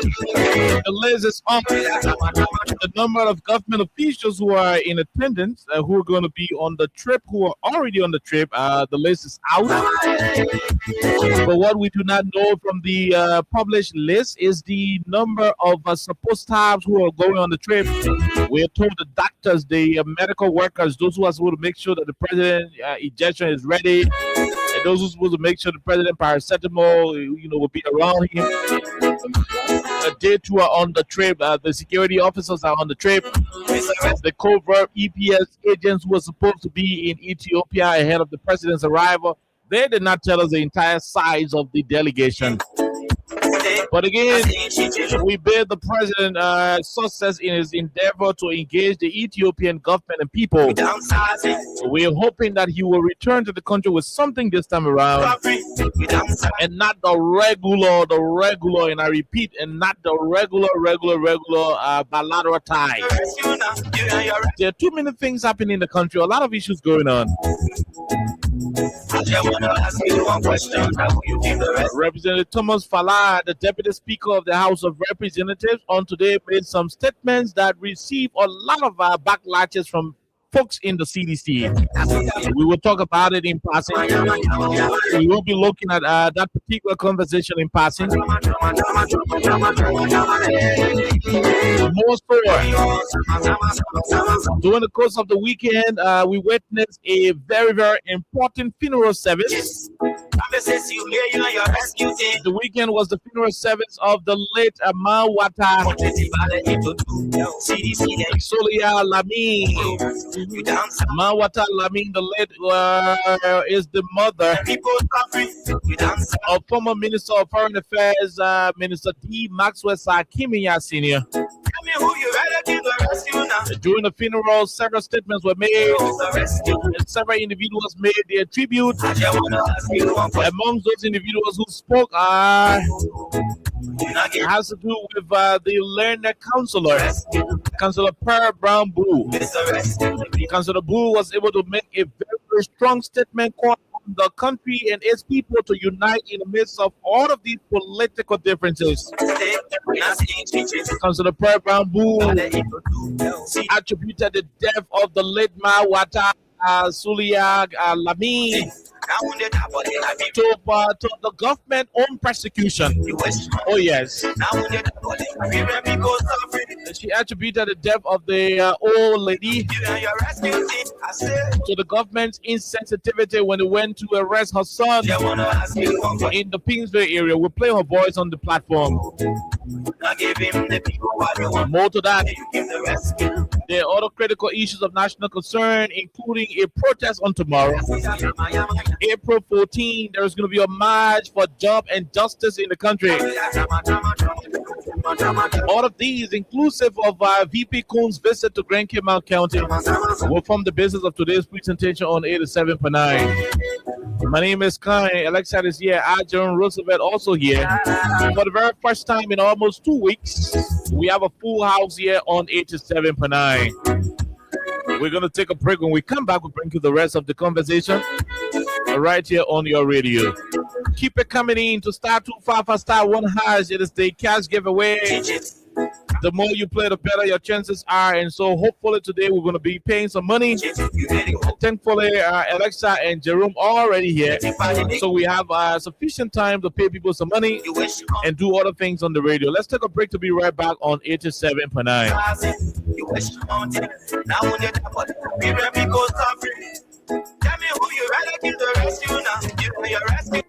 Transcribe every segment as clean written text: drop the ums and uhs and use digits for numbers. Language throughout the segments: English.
The list is up. The number of government officials who are in attendance, who are going to be on the trip, who are already on the trip, the list is out. But what we do not know from the published list is the number of supposed staffs who are going on the trip. We are told the doctors, the medical workers, those who are supposed to make sure that the president injection is ready, and those who are supposed to make sure the president paracetamol, will be around him. They too are on the trip. The security officers are on the trip. The covert EPS agents who were supposed to be in Ethiopia ahead of the president's arrival, they did not tell us the entire size of the delegation. But again, we bid the president success in his endeavor to engage the Ethiopian government and people. We are hoping that he will return to the country with something this time around, and not the regular, and I repeat, and not the regular bilateral tie. There are too many things happening in the country, a lot of issues going on. Representative Thomas Falah, the Deputy Speaker of the House of Representatives, on today made some statements that received a lot of backlashes from folks in the CDC. We will talk about it in passing. We will be looking at that particular conversation in passing. More story. During the course of the weekend, we witnessed a very, very important funeral service. The weekend was the funeral service of the late Mawata Solia Lamin. Mawata Lamin, the late, is the mother of former Minister of Foreign Affairs, Minister D. Maxwell Sakimiya Sr. During the funeral, several statements were made, and several individuals made their tribute. Amongst those individuals who spoke it has to do with the learned counselor, Councillor Per Brown Boo. Councillor Boo was able to make a very, very strong statement calling on the country and its people to unite in the midst of all of these political differences. Councillor Per Brown Boo attributed the death of the late Mawata Solia Lamin to the government own persecution. Oh yes. She attributed the death of the old lady to the government's insensitivity when they went to arrest her son in the Pingsville area. We'll play her voice on the platform. More to that, there are other critical issues of national concern, including a protest on tomorrow, April 14. There's going to be a march for job and justice in the country. All of these, inclusive of VP Coon's visit to Grand Cape Mount County, will form the basis of today's presentation on 87.9. My name is Kai. Alexa is here. John Roosevelt also here. For the very first time in almost 2 weeks, we have a full house here on 87.9. We're going to take a break. When we come back, we'll bring you the rest of the conversation right here on your radio. Keep it coming in to star 255 star 1 hash. It is the cash giveaway. The more you play, the better your chances are. And so hopefully today we're going to be paying some money. Thankfully, Alexa and Jerome are already here. So we have sufficient time to pay people some money and do other things on the radio. Let's take a break to be right back on 87.9. Tell me who you rather give the rescue now. You know you're rescue.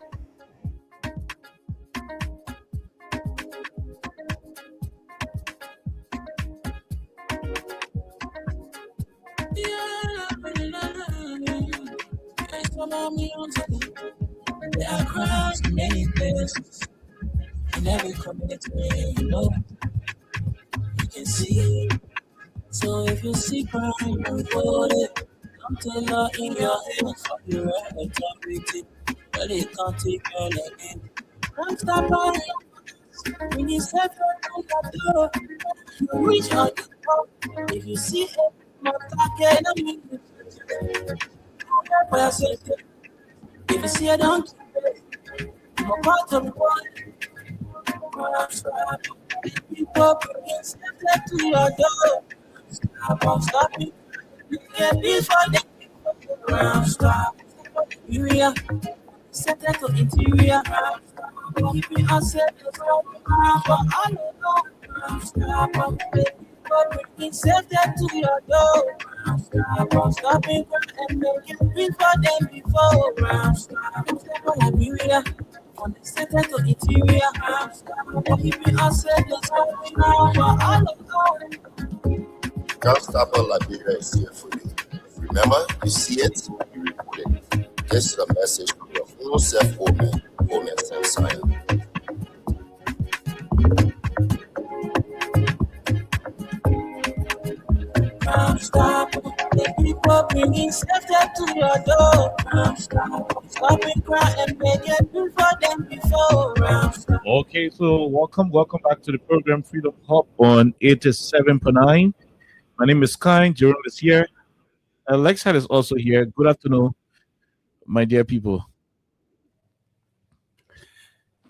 There are crowds in many places. In every community, you know, you can see. So if you see crime, hold it. Come to law in your hands. Fuck your authority. But it can't take your leg. Don't stop on when you step on that door. You reach out the top. If you see it, my pocket, I mean, if you see I don't, I'm a part of the world. People bringing safety to your door. Stop it. You can be for them. Stop. Area. Safety to interior. Keeping us safe. For all alone. Stop. People bringing safety to your door. Stop it and make it be for them before. Stop. Liberia. On the center to interior, keeping us safe, for all alone. Gunstopper Liberia is here for you. Remember, you see it, you report it. This is a message from your full self-woman, woman self-sign. Stop, the people bringing safety to your door. Stop and cry and beg it for them before. Okay, so welcome back to the program Freedom Hub on 87.9. My name is Kind. Jerome is here. Lexad is also here. Good afternoon, my dear people.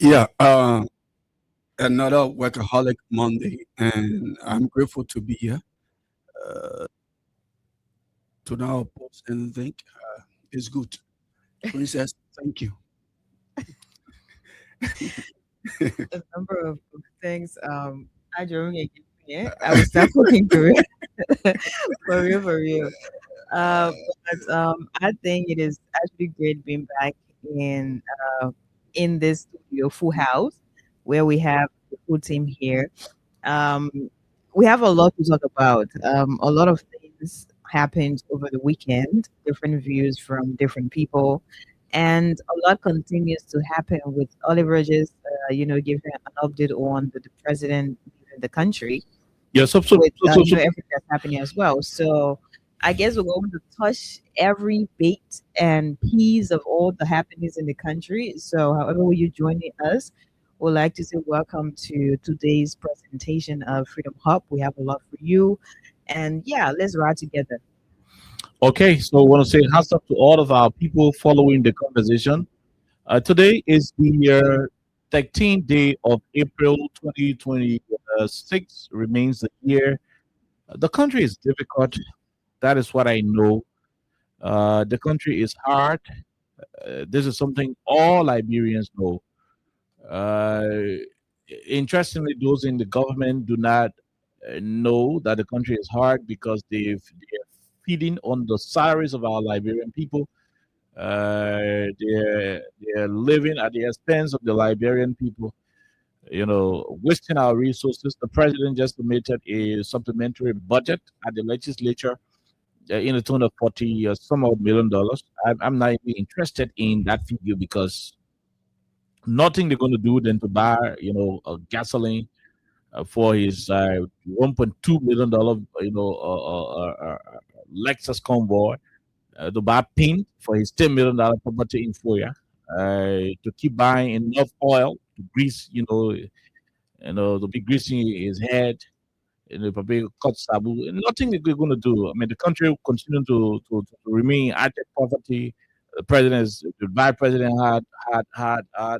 Yeah, another workaholic Monday, and I'm grateful to be here. To now post anything is good. Princess, thank you. A number of things. I during I will start looking through it for real. But I think it is actually great being back in this studio, Full House, where we have the full team here. Um, we have a lot to talk about. A lot of things happened over the weekend, different views from different people, and a lot continues to happen with Oliver just, giving an update on the president leaving the country Yes, with everything that's happening as well. So I guess we're going to touch every bit and piece of all the happenings in the country. So however you joining us, we'd like to say welcome to today's presentation of Freedom Hub. We have a lot for you. And yeah, let's ride together. Okay, so I want to say hats up to all of our people following the conversation. Today is the 13th day of April 2026, remains the year. The country is difficult. That is what I know. The country is hard. This is something all Liberians know. Uh, Interestingly, those in the government do not know that the country is hard because they're feeding on the salaries of our Liberian people. They're living at the expense of the Liberian people. Wasting our resources. The president just submitted a supplementary budget at the legislature in the tune of 40 some odd $1 million. I'm not even interested in that figure because nothing they're going to do than to buy, gasoline for his $1.2 million, Lexus convoy, to buy pin for his $10 million property in Foya, to keep buying enough oil to grease, to be greasing his head, probably cut sabu. Nothing they're going to do. I mean, the country will continue to remain at poverty. The vice president had a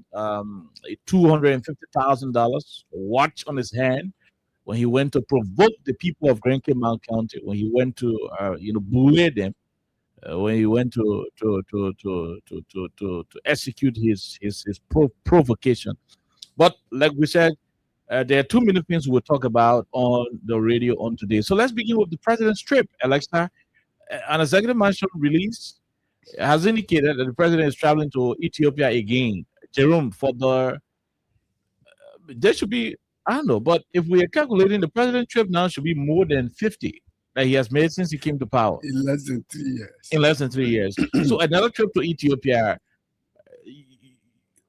$250,000 watch on his hand when he went to provoke the people of Grand Mount County, when he went to bully them, when he went to execute his provocation. But like we said, there are too many things we'll talk about on the radio on today. So let's begin with the president's trip. Alexa, an executive mansion release has indicated that the president is traveling to Ethiopia again. Jerome, there should be, I don't know, but if we are calculating, the president's trip now should be more than 50 that he has made since he came to power. In less than 3 years. In less than 3 years. So another trip to Ethiopia.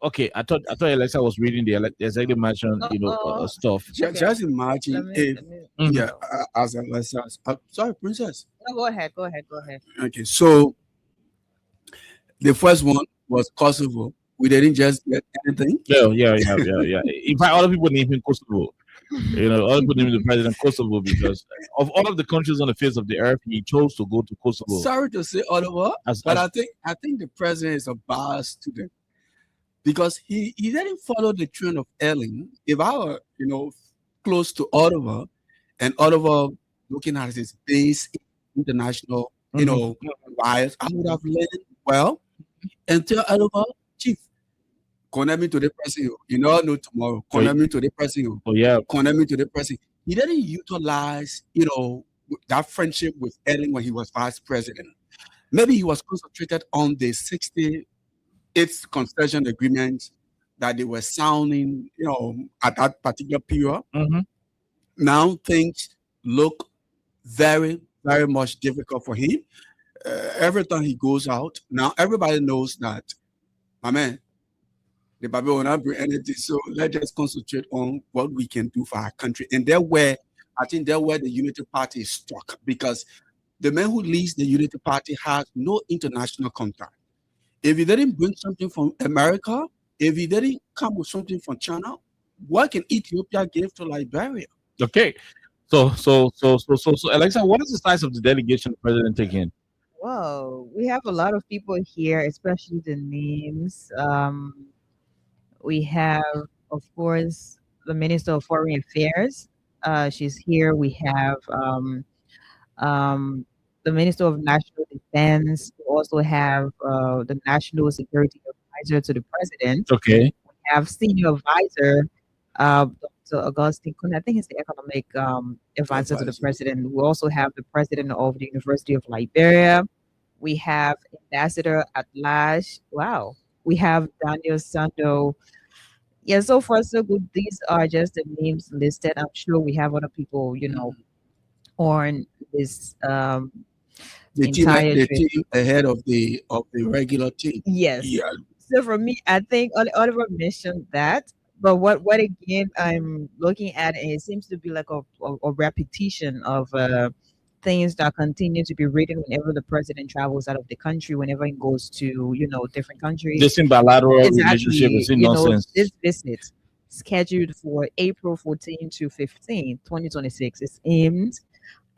Okay, I thought Alexa was reading the executive mansion, stuff. Just imagine if, as Alexa, sorry, Princess. No, go ahead. Okay, so the first one was Kosovo. We didn't just get anything. Yeah. In fact, other people name him Kosovo. Other people name the president Kosovo because of all of the countries on the face of the earth, he chose to go to Kosovo. Sorry to say Oliver, but I think the president is a biased student because he didn't follow the trend of Ellen. If I were, close to Ottawa, and Ottawa looking at his base international, wires, I would have learned well and tell Ottawa, Chief, connect me to the person. You know tomorrow. Connect me to the person. Oh yeah. Connect me to the person. He didn't utilize, that friendship with Ellen when he was vice president. Maybe he was concentrated on the 68th concession agreement that they were sounding, at that particular period. Now things look very, very much difficult for him. Every time he goes out, now everybody knows that, my man, the Bible will not bring anything. So let's just concentrate on what we can do for our country. And I think that's where the Unity Party is stuck, because the man who leads the Unity Party has no international contact. If he didn't bring something from America, if he didn't come with something from China, what can Ethiopia give to Liberia? Okay. So, Alexa, what is the size of the delegation the president taking? Whoa, we have a lot of people here, especially the names. We have, of course, the Minister of Foreign Affairs. She's here. We have the Minister of National Defense. We also have the National Security Advisor to the President. Okay. We have Senior Advisor, Dr. Augustine Kun. I think he's the Economic Advisor to the President. We also have the President of the University of Liberia. We have Ambassador at Large. Wow. We have Daniel Sando. Yeah, so far so good. These are just the names listed. I'm sure we have other people, on this the team ahead of the regular team. Yes. Yeah. So for me, I think Oliver mentioned that, but what again I'm looking at, and it seems to be like a repetition of things that continue to be written whenever the president travels out of the country, whenever he goes to different countries. This in bilateral relationship is in nonsense. This visit scheduled for April 14 to 15, 2026 is aimed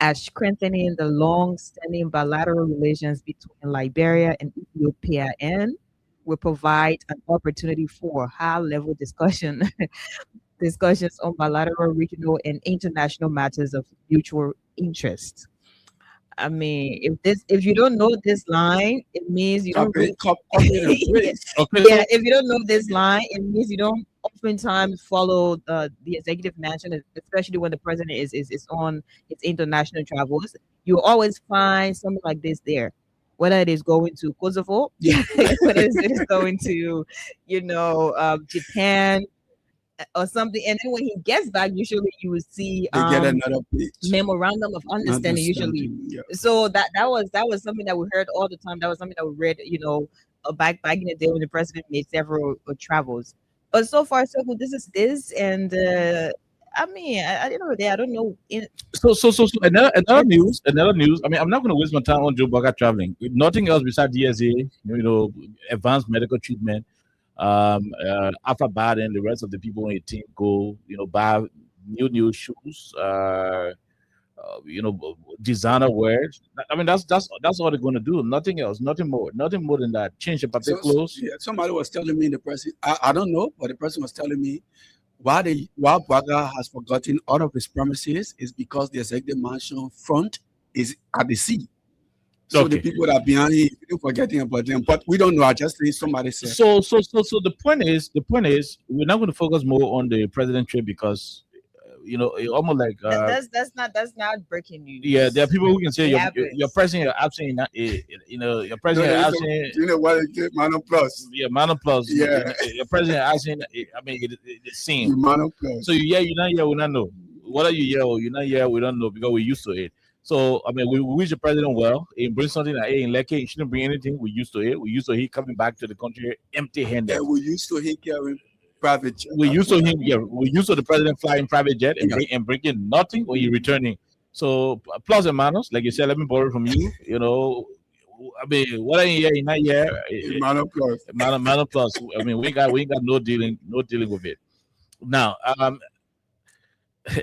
at strengthening the long-standing bilateral relations between Liberia and Ethiopia, and will provide an opportunity for high-level discussions on bilateral, regional, and international matters of mutual interest. I mean, if you don't know this line, it means you don't. Okay. Yeah, if you don't know this line, it means you don't oftentimes follow the executive mansion, especially when the president is on its international travels. You always find something like this there, whether it is going to Kosovo, whether it is going to, Japan or something. And then when he gets back, usually you will see They get another memorandum of understanding usually. Yeah. So that was something that we heard all the time. That was something that we read, back in the day when the president made several travels. But so far so good. This is this, and I mean, at the end of the day, I don't know. So another news. I mean, I'm not going to waste my time on Joe Bugger traveling with nothing else besides DSA, advanced medical treatment. After Bad and the rest of the people on your team go, buy new shoes, designer wear. I mean, that's all they're going to do. Nothing else, nothing more than that. Change the particular clothes. Yeah, somebody was telling me in the press. I don't know, but the person was telling me why Bugger has forgotten all of his promises is because the executive mansion front is at the sea. So the people that are behind him, you're forgetting about them, but we don't know. I just think somebody said. So the point is, we're not going to focus more on the president trip because, almost like that's not breaking news. Yeah, there are people who can say you're pressing your absent, you're pressing your absent. You know what it is, Mano Plus. Yeah, Mano Plus. Yeah, you're pressing your absent. I mean, it's seen. Mano Plus. So you're not here, we don't know. Whether you hear or you're not here, we don't know because we're used to it. So, I mean, we wish the president well. He brings something that, in Leke, he shouldn't bring anything. We're used to it. We're used to him coming back to the country empty-handed. Yeah, we're used to him carrying private jet. We're used to him, we're used to the president flying private jet and bringing nothing when you're returning. So, plus and minus, like you said, let me borrow from you. I mean, what are you here? You're not here. Mano Plus. Mano Plus. I mean, we ain't got no dealing with it. Now,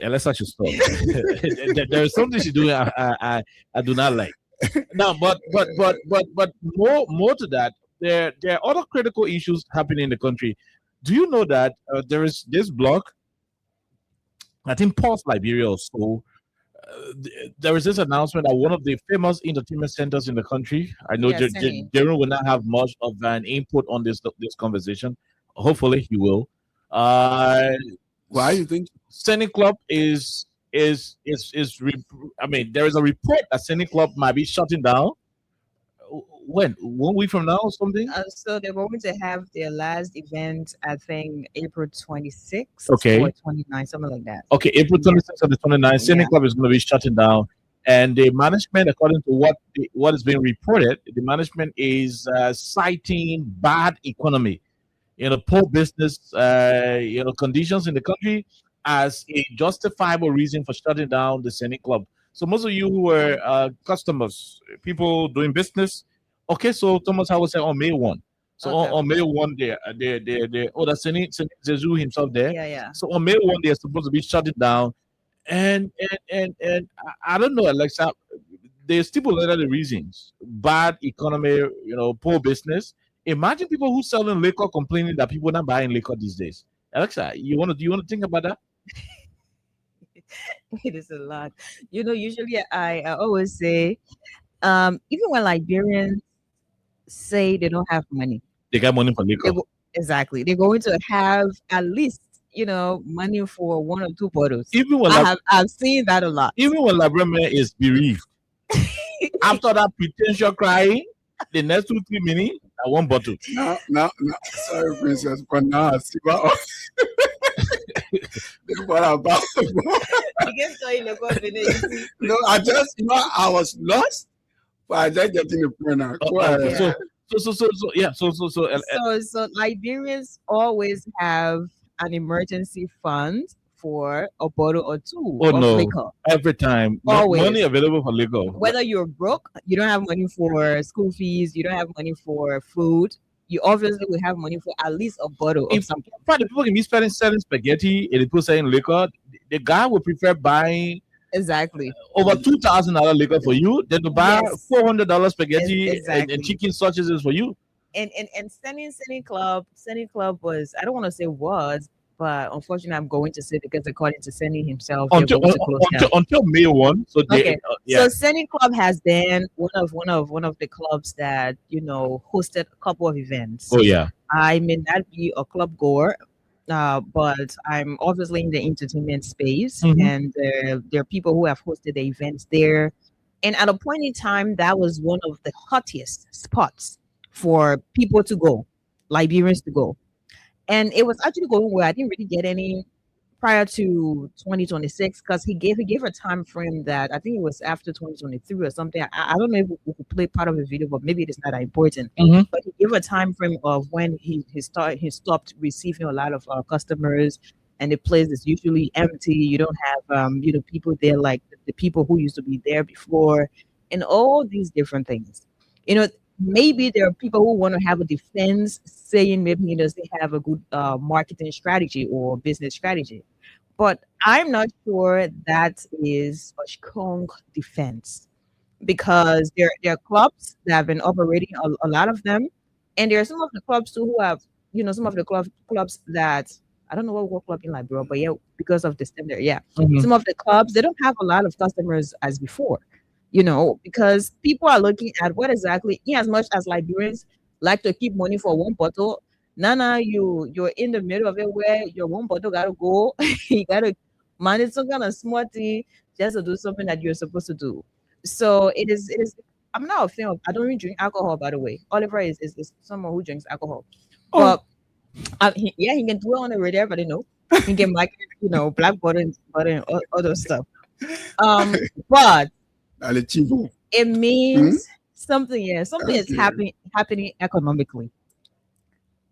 unless I should stop. There is something she's doing I do not like. Now, but more to that, there are other critical issues happening in the country. Do you know that there is this block I think post Liberia or so, there is this announcement that one of the famous entertainment centers in the country. I know Yeah, Senny. Jerome will not have much of an input on this conversation. Hopefully, he will. Uh, Why you think? Senny Club I mean, there is a report that Senny Club might be shutting down. When 1 week from now or something? So they're going to have their last event, I think, April 26th Okay. or 29th, something like that. Okay, April 26th and the 29th, Senny Yeah. Club is going to be shutting down. And the management, according to what is being reported, the management is citing bad economy, poor business, conditions in the country as a justifiable reason for shutting down the Senny Club. So most of you who were customers, people doing business, okay. So Thomas Howard said on May 1. So Okay. on May 1, that's Senny Zezu himself there. Yeah. So on May 1, they're supposed to be shutting down. And I don't know, Alexa. They stipulated the reasons: bad economy, poor business. Imagine people who selling liquor complaining that people not buying liquor these days. Alexa, do you want to think about that? It is a lot. Usually I always say, even when Liberians say they don't have money, They got money for they liquor. exactly, they're going to have at least, money for 1 or 2 bottles. Even when I've seen that a lot. even when Librarian is bereaved, after that pretentious crying, the next 2-3 minutes, that one bottle. No, sorry, princess, but now I see what about. No, I was lost, but I just getting the point now. Go ahead. So Liberians always have an emergency fund for a bottle or 2 Oh of no! liquor. Every time, Always. money available for liquor. Whether you're broke, you don't have money for school fees, you don't have money for food, you obviously will have money for at least a bottle of In something. fact, the people can be selling spaghetti and the people selling liquor. The guy would prefer buying Exactly. over $2,000 liquor for you than to buy Yes. $400 spaghetti Exactly. and chicken sausages for you. And Senny Club was, I don't want to say was, but unfortunately I'm going to say, because according to Senny himself, they're Until going to close down. until May 1. So they, Okay. yeah. So Senny Club has been one of the clubs that hosted a couple of events. Oh yeah. I may not be a club goer, but I'm obviously in the entertainment space, Mhm. and there are people who have hosted the events there. And at a point in time, that was one of the hottest spots for people to go, Liberians to go. And it was actually going well. I didn't really get any prior to 2026, because he gave a time frame that I think it was after 2023 or something. I don't know if we could play part of the video, but maybe it is not that important. Mhm. But he gave a time frame of when he stopped receiving a lot of customers, and the place is usually empty. You don't have people there like the people who used to be there before, and all these different things. Maybe there are people who want to have a defense, saying maybe he doesn't have a good marketing strategy or business strategy. But I'm not sure that is a strong defense, because there are clubs that have been operating, a lot of them, and there are some of the clubs too who have, some of the clubs that, I don't know what club in Liberia, but yeah, because of the standard, yeah, Mhm. some of the clubs, they don't have a lot of customers as before, because people are looking at what exactly, in as much as Liberians like to keep money for 1 bottle. Nana, you're in the middle of it where your 1 bottle gotta go. You gotta manage some kind of small thing just to do something that you're supposed to do. So it is. I'm not a fan of. I don't really drink alcohol, by the way. Oliver is someone who drinks alcohol, Oh. but he can do it on the radio. Everybody know. He can market, black butter and all those stuff. But Alechivo. it means something. Yeah, something is Okay. happening economically.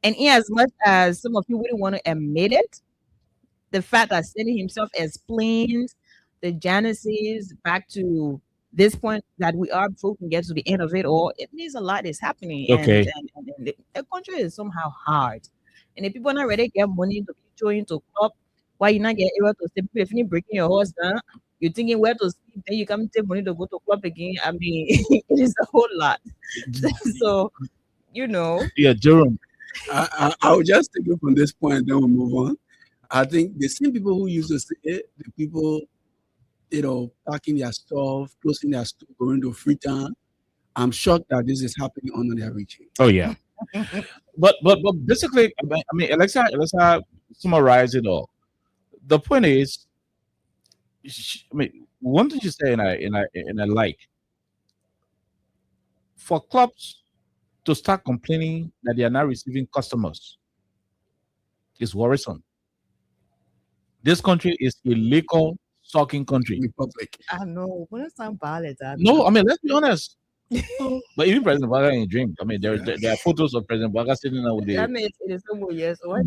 And in as much as some of you wouldn't want to admit it, the fact that Cindy himself explained the genesis back to this point that we are before we can get to the end of it all, it means a lot is happening. Okay. And the country is somehow hard. And if people are not ready to get money to be joined to club, why you not get able to sleep? If you're breaking your horse down, you're thinking where to sleep, then you come take money to go to club again. I mean, it is a whole lot. So, Yeah, Jerome. I will just take it from this point, then we'll move on. I think the same people who used to say it, the people, packing their stuff, closing their store, going to Freetown. I'm shocked that this is happening under their region. Oh yeah. but basically, I mean, Alexa summarized it all. The point is, I mean, one thing you say, and I like, for clubs to start complaining that they are not receiving customers is worrisome. This country is a liquor sucking country. Republic. I know. What is some violence? No, I mean, let's be honest. But even President Baga ain't drink. I mean, there are photos of President Baga sitting there with the. That means it is some more years. So what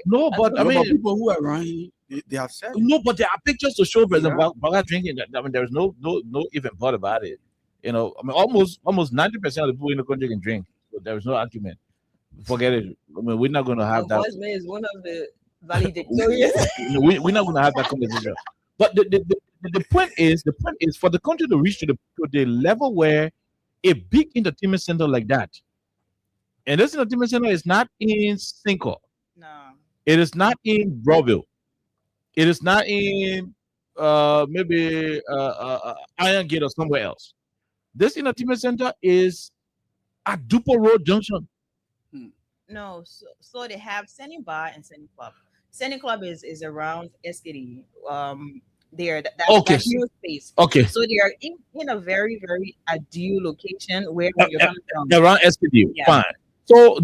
No, but I But mean, people who are around, they have said it. no, but there are pictures to show President Yeah. Baga drinking. I mean, there's no even thought about it. I mean, almost 90% of the people in the country can drink. So there's no argument. Forget it. I mean, we're not going to have that. Voicemail is one of the valedictorians. We're not going to have that conversation. But the point is for the country to reach to the level where a big entertainment center like that, and this entertainment center is not in Cinco, No. it is not in Broville, it is not in maybe Iron Gate or somewhere else. This entertainment center is at Dupo Road Junction. No, so they have Sending Bar and Sending Club. Sending Club is around SKD. There, that's Okay. that huge space. Okay, So they are in a very, very ideal location where you're coming from. around SPD, Yeah. fine. So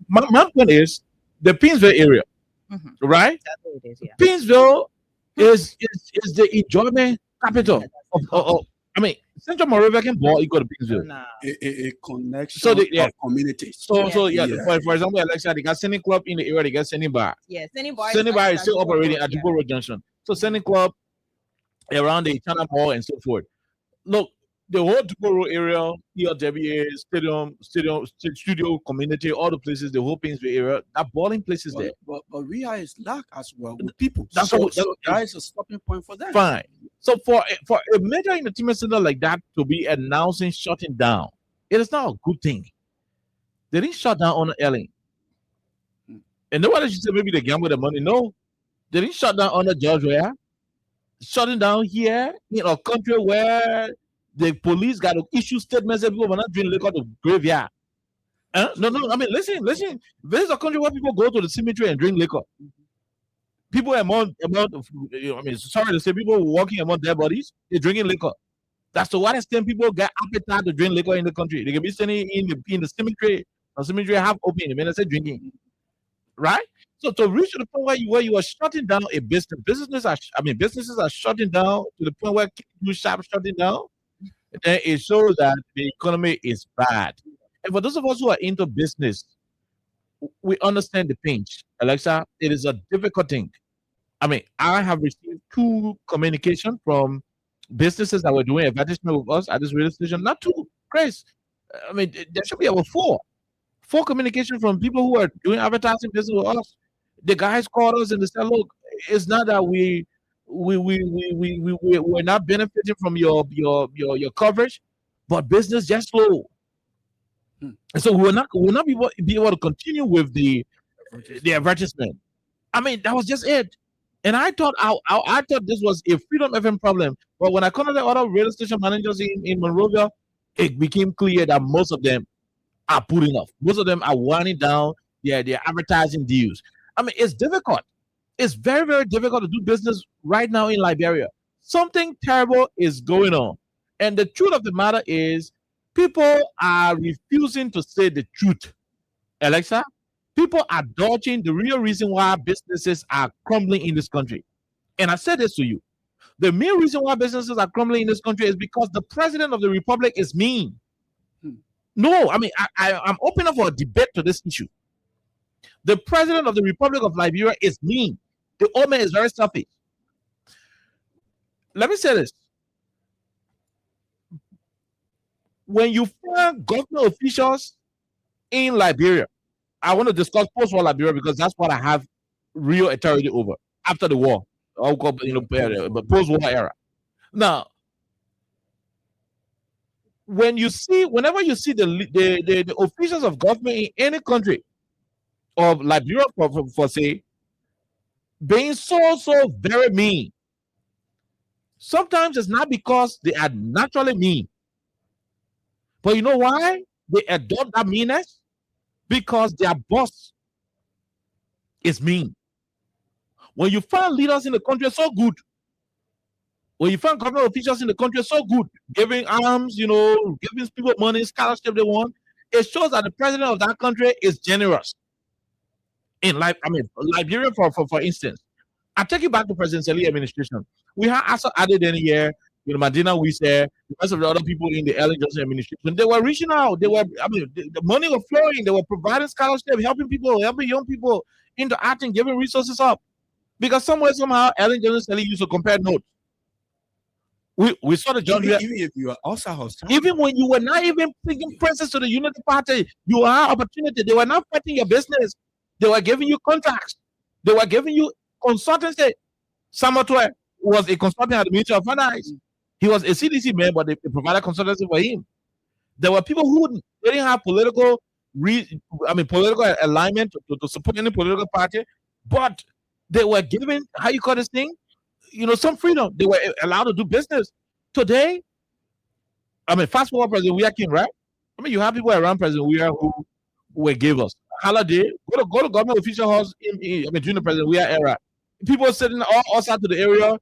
my point is the Pinsville area, Mhm. right? That's what it is, yeah. Pinsville is the enjoyment capital Yeah, of I mean, Central Moravia can ball equal to Pinsville. Nah. A connection So the- yeah. of communities. So Yeah. for example, Alexa, they got Sending Club in the area, they got Sending Bar. Yeah, Sending Bar. Sending Bar is still Dupo operating Road, at yeah. Dupo Road Junction. So Sending Club around the China Mall and so forth. Look, the whole Dupo Road area, ELWA, studio community, all the places, the whole Pinsville area, that balling place is there. But Ria is lack as well with people. That's so, what- so that is a stopping point for them. Fine. So for a major entertainment center like that to be announcing shutting down, it is not a good thing. They didn't shut down on Ellen. And nobody should say maybe they gamble the money. No, they didn't shut down on the George Weah. Shutting down here in a country where the police got to issue statements that people were not drinking liquor to graveyard. No. I mean, listen. This is a country where people go to the cemetery and drink liquor. People among I mean, sorry to say, people walking among dead bodies, they're drinking liquor. That's to what extent people get appetite to drink liquor in the country. They can be standing in the cemetery, a cemetery half open, and they say drinking, right? So to reach to the point where you are shutting down a business, businesses are shutting down to the point where you shops shutting down. Then it shows that the economy is bad. And for those of us who are into business, we understand the pinch. Alexa, it is a difficult thing. I mean, I have received 2 communication from businesses that were doing advertisement with us at this radio station. Not 2, Chris. I mean, there should be about 4 communication from people who are doing advertising business with us. The guys called us and they said, "Look, it's not that we're not benefiting from your coverage, but business just slow." And so we'll not be able to continue with the advertisement. I mean, that was just it. And I thought this was a Freedom FM problem. But when I contacted other radio station managers in Monrovia, it became clear that most of them are putting off. Most of them are winding down their advertising deals. I mean, it's difficult. It's very, very difficult to do business right now in Liberia. Something terrible is going on. And the truth of the matter is, people are refusing to say the truth. Alexa, people are dodging the real reason why businesses are crumbling in this country. And I said this to you. The main reason why businesses are crumbling in this country is because the president of the republic is mean. No, I mean, I'm open up for a debate to this issue. The president of the Republic of Liberia is mean. The old man is very selfish. Let me say this. When you find government officials in Liberia, I want to discuss post-war Liberia because that's what I have real authority over after the war, post-war era. Now, whenever you see the officials of government in any country of Liberia, for say, being so very mean. Sometimes it's not because they are naturally mean, but you know why they adopt that meanness? Because their boss is mean. When you find leaders in the country so good, when you find government officials in the country so good, giving arms, giving people money, scholarship they want, it shows that the president of that country is generous. In life, Liberia, for instance, I take you back to President Sali administration. We had also added in here, Madina Wise, the rest of the other people in the Ellen Johnson administration. They were reaching out. They were, the money was flowing. They were providing scholarship, helping people, helping young people into acting, giving resources up. Because somewhere, somehow, Ellen Johnson Sali used to compare notes. We saw the John. Even if you are also hostile, even when you were not even thinking presence to the Unity Party, you had opportunity. They were not fighting your business. They were giving you contacts. They were giving you consultancy. Samatwe was a consultant at the Ministry of Finance. He was a CDC man, but they provided consultancy for him. There were people who didn't have political alignment to support any political party, but they were given, how you call this thing? Some freedom. They were allowed to do business. Today, fast forward President Weah King, right? You have people around President Weah who were givers. Holiday, go to government official house during the President Weah era. People sitting all outside to the area.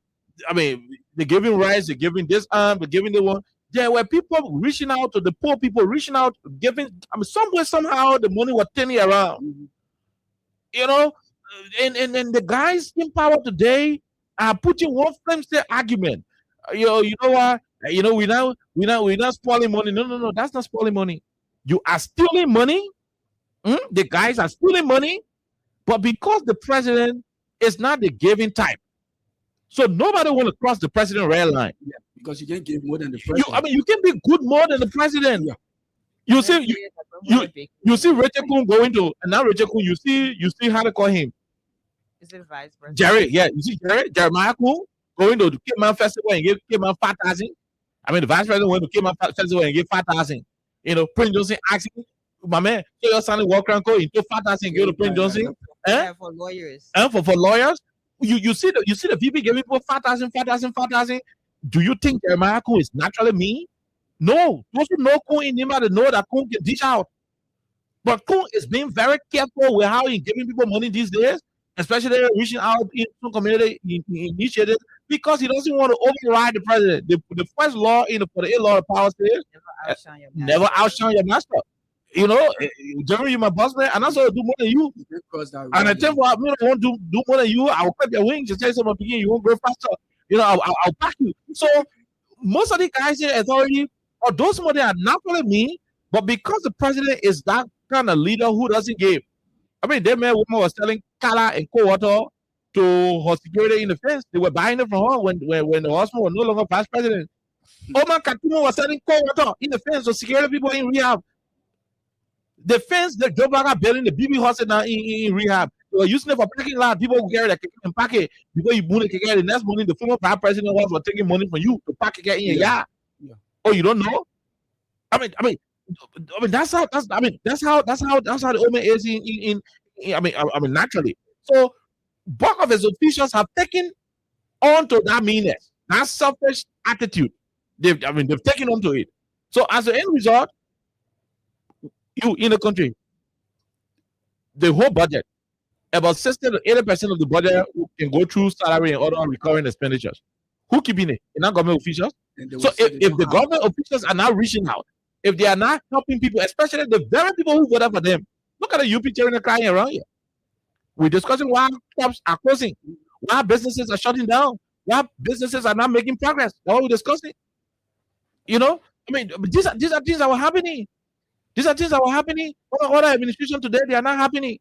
They're giving rice, they're giving this they're giving the one. There were people reaching out to the poor people, reaching out, giving. Somewhere, somehow, the money was turning around. And the guys in power today are putting one flimsy argument. You know what? We're not spoiling money. No, that's not spoiling money. You are stealing money. The guys are stealing money, but because the president is not the giving type, so nobody want to cross the president red line. Yeah, because you can't give more than the president. You can be good more than the president. Yeah. You see Rachel Kuhn going to, and now Rachel Kuhn, you see how to call him. Is it vice president? Jerry, yeah, you see Jeremiah Kuhn going to the Cape Man Festival and give Cape Man 5,000. The vice president went to Cape Man Festival and give 5,000. Prince Johnson asking, my man, so your son walk around go into 5,000 go to Prince Johnson. For lawyers. For lawyers, you see the VP giving people 5,000. Do you think Jeremiah Kuhn is naturally mean? No, those who know Kuhn in him to know that Kuhn can dish out. But Kuhn is being very careful with how he's giving people money these days, especially reaching out into community initiatives, because he doesn't want to override the president. The first law for the 8 law of power says never outshine your master. Generally, you're my boss man, and I also do more than you. And I tell you, I don't want to do more than you. I'll clip your wings and say something again. You won't grow faster. I'll back you. So most of the guys in authority, or those more, they are not really mean, but because the president is that kind of leader who doesn't give. That man woman was selling color and cold water to her security in the fence. They were buying it from her when the husband was no longer vice president. Omar Katuma was selling cold water in the fence to security people in rehab. The fence, the Joe Baga building, the BB house now in rehab. They were using it for parking lot. People who carry the keke and pack it. Before you move the keke, the next morning, the former prime president was taking money from you to pack it in your yard. Yeah. Oh, you don't know? That's how the omen is in naturally. So bulk of his officials have taken on to that meanness, that selfish attitude. They've taken on to it. So as an end result, you in the country, the whole budget, about 60 to 80% of the budget can go through salary and other recurring expenditures. Who keeping it? Not government officials. So if the government officials are not reaching out, if they are not helping people, especially the very people who voted for them, look at the UP children crying around here. We're discussing why shops are closing, why businesses are shutting down, why businesses are not making progress. That's what we're discussing. These are things that were happening. These are things that were happening. Other administration today, they are not happening.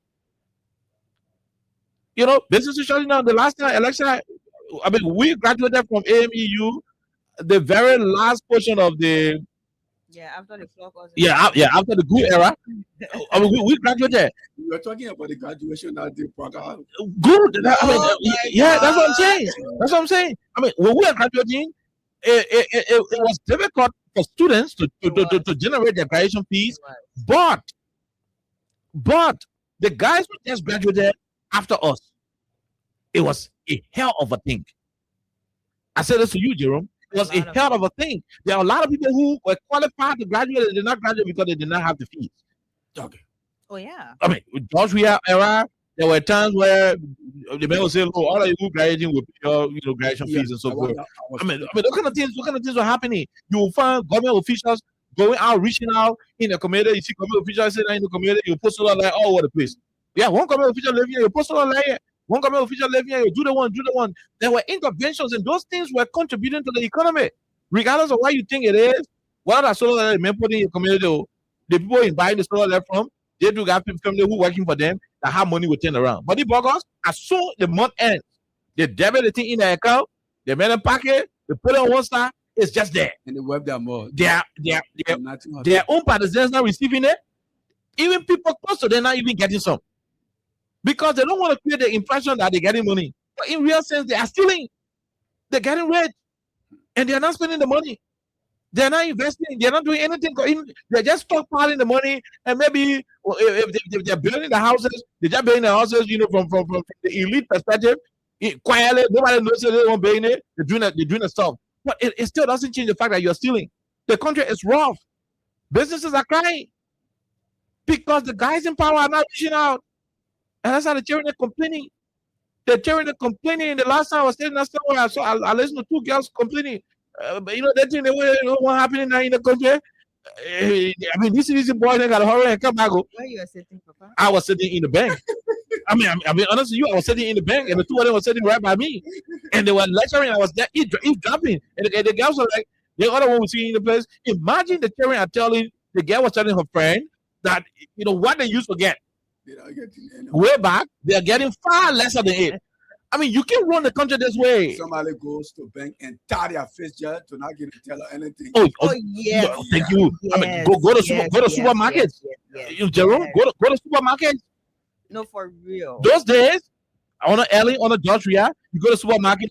Businesses shutting down. The last election, we graduated from AMEU, the very last portion of the. Yeah, after the clock. After the good era. We graduated. We were talking about the graduation at the program. Good. That's what I'm saying. That's what I'm saying. When we were graduating, it was difficult for students to generate their graduation fees, but the guys who just graduated after us, It was a hell of a thing. I said this to you, Jerome. It was a lot of hell of a thing. There are a lot of people who were qualified to graduate and did not graduate because they did not have the fees. Okay. Oh yeah. I mean, with George Weah era, there were times where the men would say, "Oh, all of you graduating with your, graduation Yeah, fees and so I forth." was- I mean, those kind of things were happening. You will find government officials going out, reaching out in the community. You see government officials sitting in the community, you post solar light all over the place. Yeah, one government official living here, you post solar light here. One government official living here, you do the one. There were interventions, and those things were contributing to the economy, regardless of what you think it is. What are solar light men putting in your community? The people in buying the solar light from, they do have people who working for them that have money will turn around. But the burgers, as soon the month ends, they debit the thing in their account, they made a packet, they put it on one side, it's just there. And they web them more. Their own partisans not receiving it. Even people close to them not even getting some. Because they don't want to create the impression that they're getting money. But in real sense, they are stealing. They're getting rich. And they're not spending the money. They're not investing. They're not doing anything. They're just stockpiling the money. And maybe if they're building the houses, they're just building the houses, from the elite perspective. Quietly, nobody knows that they won't building it. They're doing the stuff. But it still doesn't change the fact that you're stealing. The country is rough. Businesses are crying. Because the guys in power are not reaching out. And that's how the children are complaining. The children are complaining. The last time I was staying in somewhere, I listened to two girls complaining. But they think what happening now in the country. I mean, this is boy, they got to hurry and come back. Where you are sitting, Papa? I was sitting in the bank. I mean, honest with you, I was sitting in the bank, and the two of them were sitting right by me, and they were lecturing. I was there, eavesdropping, and the girls were like, the other one was sitting in the place. Imagine the children are telling the girl was telling her friend that what they used to get way back, they are getting far lesser than it. I mean, you can run the country this way. Somebody goes to bank and tie their face just to not give a teller anything. Oh, yes. Thank you. I mean, go to supermarkets. Jerome, go to supermarkets. No, for real. Those days, on a George Weah, you go to supermarket.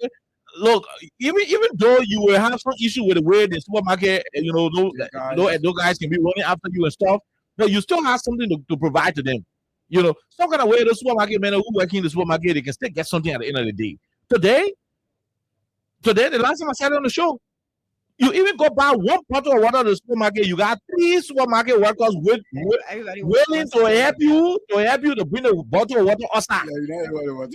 Look, even though you will have some issue with the way the supermarket, those guys can be running after you and stuff, but you still have something to provide to them. Some kind of way the supermarket men who working in the supermarket, they can still get something at the end of the day. Today, the last time I said on the show, you even go buy one bottle of water at the supermarket, you got 3 supermarket workers willing to help you to bring a bottle of water outside.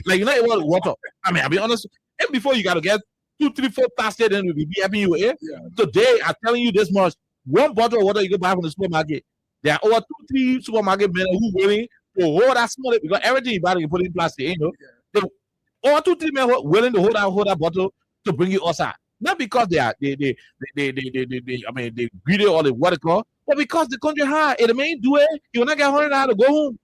Like, water. I mean, I'll be honest, and before you got to get 2, 3, 4 faster, then we'll be helping you here. Yeah. Today, I'm telling you this much, one bottle of water you can buy from the supermarket, there are over 2, 3 supermarket men who willing to hold that small, because everything you buy, you put in plastic, over 2, 3 men willing to hold that bottle to bring you outside. Not because they greedy or what it called, but because the country high. If the man do it, he will not get $100 to go home.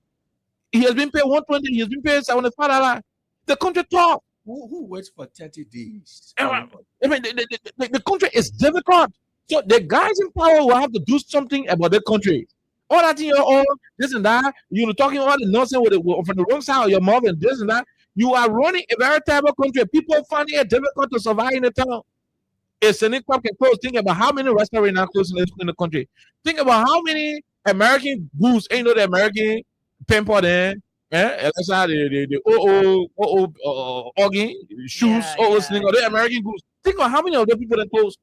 He has been paid $120, he has been paid $75. The country tough. Who waits for 30 days? I mean, the country is difficult. So the guys in power will have to do something about the country. All that in your own, this and that, talking all the nonsense from the wrong side of your mouth and this and that. You are running a very terrible country. People find it difficult to survive in the town. If Senate Club can close, think about how many restaurants are closing in the country. Think about how many American goods, the American pimple there. That's how the organ shoes, the American goods. Think about how many of the people that close.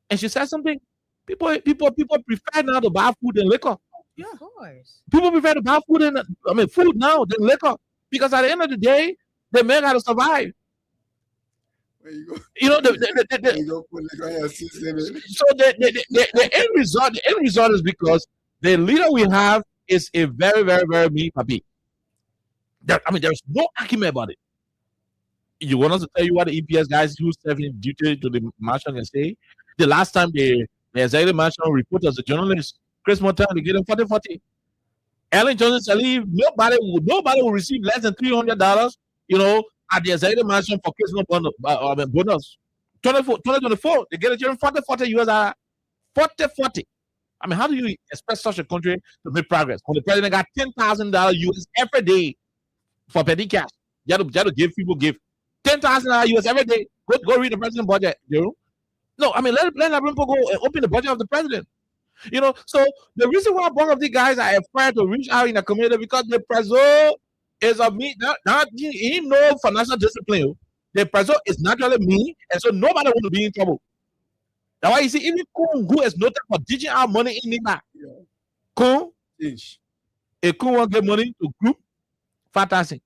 And she said something. People prefer now to buy food than liquor. Yeah, of course. People prefer to buy food now than liquor, because at the end of the day, the men got to survive. So the end result is because the leader we have is a very, very, very mean puppy. There's no argument about it. You want us to tell you what the EPS guys who serving duty to the marshal can say? The last time the executive marshal reported as a journalist, Chris Montana, they gave him 40-40. Ellen Johnson Sirleaf, nobody will receive less than $300, at the executive mansion for Christmas bonus. 2024, they get a 40-40 US, 40-40. I mean, how do you expect such a country to make progress when the president got $10,000 US every day for petty cash? You have to give people $10,000 US every day. Go read the president's budget, No, I mean, let people go and open the budget of the president. So the reason why both of these guys are afraid to reach out in the community because they presume It's a me that he no financial discipline. The person is naturally mean, and so nobody want to be in trouble. That's why you see even Kun, who is noted for ditching out money in Nima. Yeah. Kun, Inch. a Kun won't get money to group fantasy.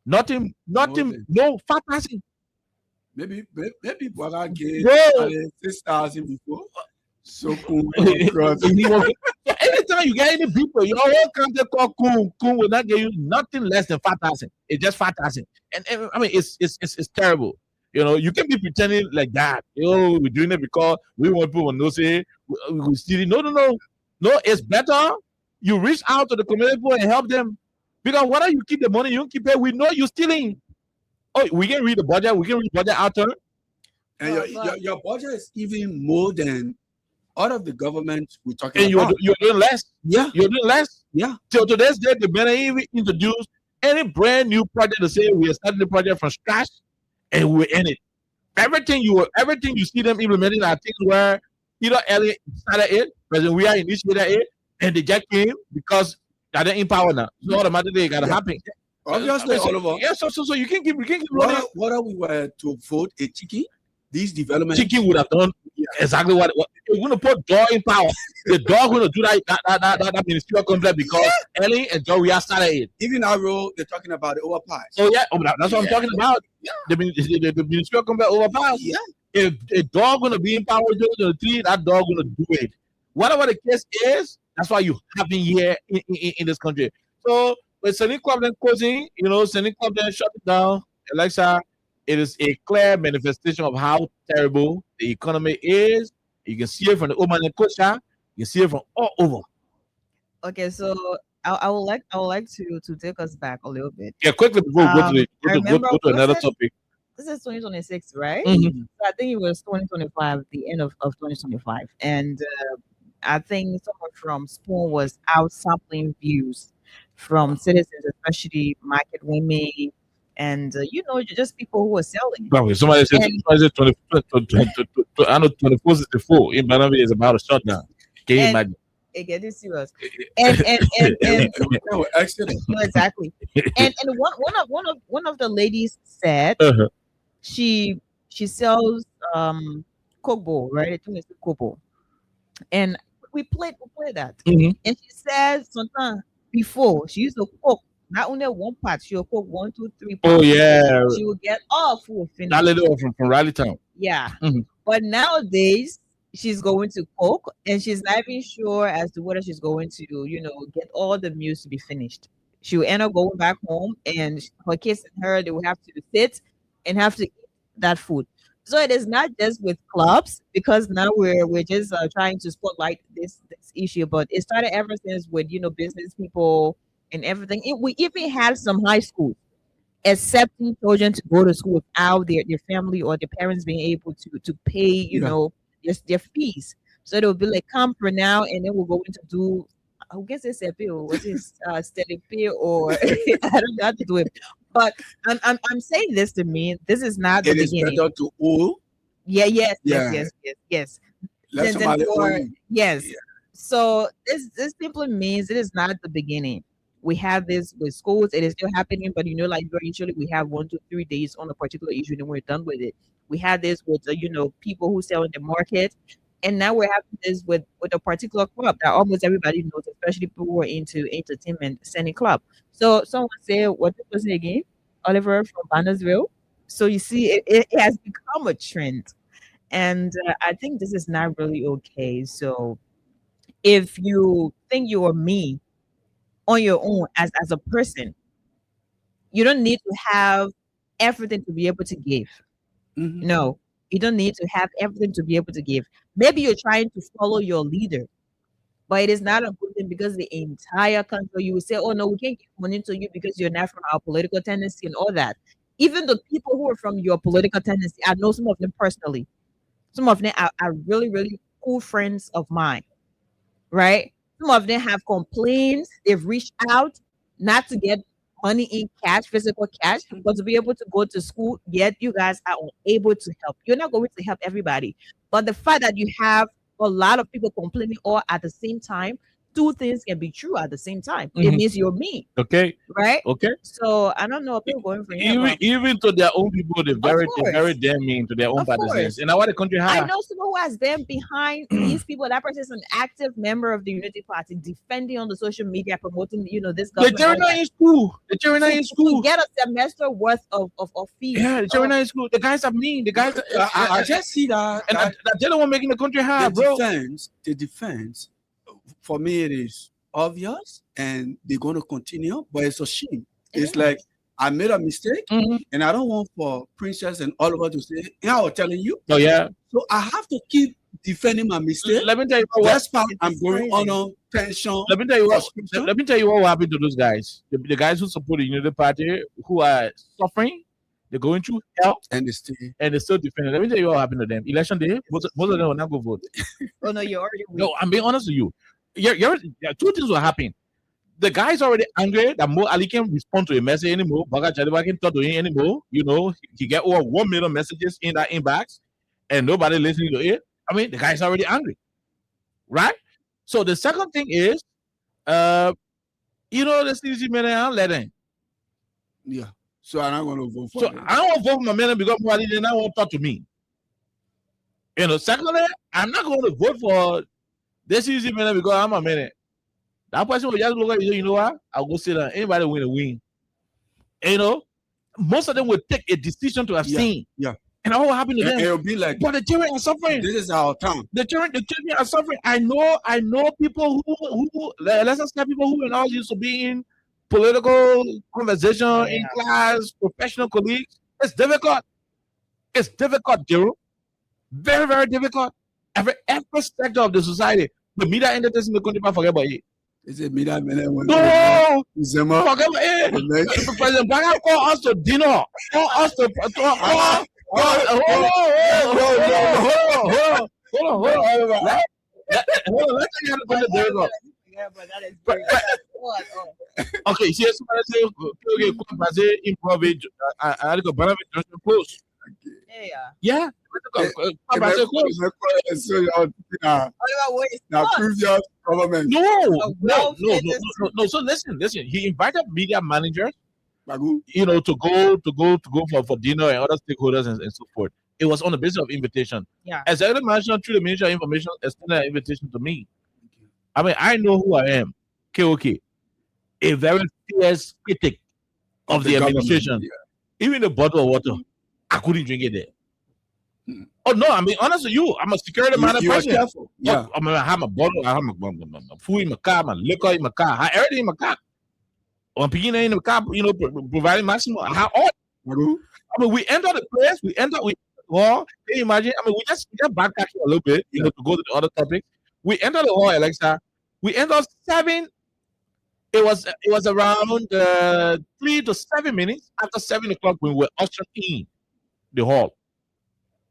Nothing, Okay. no fantasy. Maybe Bwaga gave Bro. 6,000 before. So cool. Cross. He won't get- so anytime you get any people, your whole country called Kun will not give you nothing less than 5,000. It's just 5,000. And I mean it's terrible. You know, you can be pretending like that. Oh, we're doing it because we want people to know say we stealing. No. No, it's better you reach out to the community people and help them. Because whether you keep the money, you don't keep it, we know you're stealing. Oh, we can read the budget, we can read budget out there. And your budget is even more than all of the government we're talking And about. you're doing less. Yeah. You're doing less. Yeah. Till today's day, the better even introduce any brand new project to say we are starting the project from scratch and we're in it. Everything you see them implementing are things where either Elliot started it, President we are initiated it, and they just came because they're in power now. So automatically it gotta happen. Obviously, all over. Yeah, so you can keep running. Whether we were to vote a chicken, these developments. Chicken would have done exactly what we're gonna put Dog in power. The Dog gonna do that ministerial complex because Ellie and Joe we are started it. Even our role, they're talking about the overpass. Oh yeah, that's what I'm talking about. The ministerial complex overpass. Yeah. If a dog gonna be in power during the 3, that dog gonna do it. Whatever the case is, that's why you happen here in this country. So with Senate Club then closing, Senate Club then shut it down. Alexa, it is a clear manifestation of how terrible the economy is. You can see it from the Oman and Kosha. You can see it from all over. Okay, so I would like to take us back a little bit. Yeah, quickly before we I go remember- to another was it- topic. This is 2026, right? Mhm. So I think it was 2025, the end of 2025. And I think someone from Spoon was out sampling views from citizens, especially market women, and just people who were selling. Okay, somebody said And- 20, I know 2464 in Banami is about a shutdown. Can you And- imagine? It gets serious. And No, accident. no, exactly. And one of the ladies said Uh-huh. she sells Coke bowl, right? I think it's Coke bowl. And we played that. Mhm. And she said sometimes before she used to cook not only one part, she'll cook 1, 2, 3 Oh parts. yeah, She will get all food finished. that lady was from Raleigh Town. Yeah. Mhm. But nowadays she's going to cook and she's not even sure as to whether she's going to, get all the meals to be finished. She will end up going back home and her kids and her, they will have to sit and have to eat that food. So it is not just with clubs because now we're just trying to spotlight this issue, but it started ever since with business people and everything. We even had some high schools accepting children to go to school without their family or their parents being able to pay their fees. So they'll be like, come for now, and then we're going to do. I guess it's a bill. What is steady pay or I don't know how to do it. But I'm saying this to me. This is not the It is beginning. better to owe. Yes. Yeah. Yes. Let Then somebody owe for- you. Yes. Yeah. So this simply means it is not the beginning. We have this with schools. It is still happening, but like usually we have 1 to 3 days on a particular issue, and we're done with it. We had this with people who sell in the market, and now we're having this with a particular club that almost everybody knows, especially people who are into entertainment, Senate Club. So someone said, what was it again? Oliver from Bannersville. So you see, it has become a trend, and I think this is not really okay. So if you think you are me on your own as a person, you don't need to have everything to be able to give. Mhm. No, you don't need to have everything to be able to give. Maybe you're trying to follow your leader, but it is not a good thing because the entire country, you will say, oh no, we can't give money to you because you're not from our political tendency and all that. Even the people who are from your political tendency, I know some of them personally. Some of them are really, really cool friends of mine, right? Some of them have complaints. They've reached out not to get money in cash, physical cash, but to be able to go to school. Yet you guys are unable to help. You're not going to help everybody. But the fact that you have a lot of people complaining all at the same time two things can be true at the same time. It Mhm. means you're me, Okay, right? okay. So I don't know what people going for here. Even but even to their own people, they're very course. damn mean to their own Of partisans. course. And now what the country I has. know someone who has them behind these people. That person is an active member of the Unity Party, defending on the social media, promoting, this The government. all Jeremiah that. in school. The Jeremiah in To school. get a semester worth of fees. Yeah, the Jeremiah in school. The guys are mean. The guys I just see that, and they're the one making the country the hard, bro. defense, for me, it is obvious, and they're going to continue. But it's a shame. It's Yeah. like I made a mistake, Mhm. and I don't want for Princess and Oliver to say, "Yeah, I was telling you." Oh yeah. So I have to keep defending my mistake. Let me tell you what. That's why It's I'm going crazy. on tension. Let me tell you what. frustration. Let me tell you what will happen to those guys. The guys who support the Unity Party, who are suffering, they're going through hell, And they stay. and they're still defending. Let me tell you what happened to them. Election day, most of them will not go vote. Oh no, you're already weak. No, I'm being honest with you. Two things will happen. The guy's already angry that Mo Ali can't respond to a message anymore. Baga Jaliba can't talk to him anymore. He get over 1 million messages in that inbox, and nobody listening to it. I mean, the guy's already angry, right? So the second thing is, the CDC man I'm letting. Yeah. So I'm not going to vote for So them. I don't want to vote for my man because Mo Ali did not want to talk to me. Secondly, I'm not going to vote for the CDC man because I'm a man. That person will just look at you know what? I'll go sit down. Anybody win a win. Most of them will take a decision to abstain. yeah. And what will happen to And them? it'll be like, But the children are suffering. this is our town. The children are suffering. I know people who let's just say people who and all used to be in political conversation in class, professional colleagues. It's difficult. It's difficult, Jero. Very, very difficult. Every sector of the society. The media entertainment in the country, forget about it. Is it me that man? No, December. forget about it. President Baga call us to dinner. Call us to hold on. Let's take out the Jericho. Yeah, but that is But- very Okay, she has somebody say, okay, Kwabase improv. I go Banana Junction close. yeah. Yeah. Kwabase close. Oliver, what is Now, what? previous government. No. So listen. He invited media managers, Bagu. to go for dinner and other stakeholders and so forth. It was on the basis of invitation. Yeah. Executive Management through the Ministry of Information extended an invitation to me. I mean, I know who I am. KOK, a very fierce critic of the government, administration. yeah. Even a bottle of water, I couldn't drink it there. Hmm. Oh no, I mean honest with you, I'm a security man. You are careful. Yeah. I have a bottle, I have my food in my car, my liquor in my car, I have everything in my car. I'm picking in the car, providing maximum. I have all. Bagu. I mean, we enter the place, hall. Can you imagine? I mean, we just backtracking a little bit, to go to the other topic. We enter the hall, Alexa. We enter 7. It was around 3 to 7 minutes after 7 o'clock when we were ushered in the hall.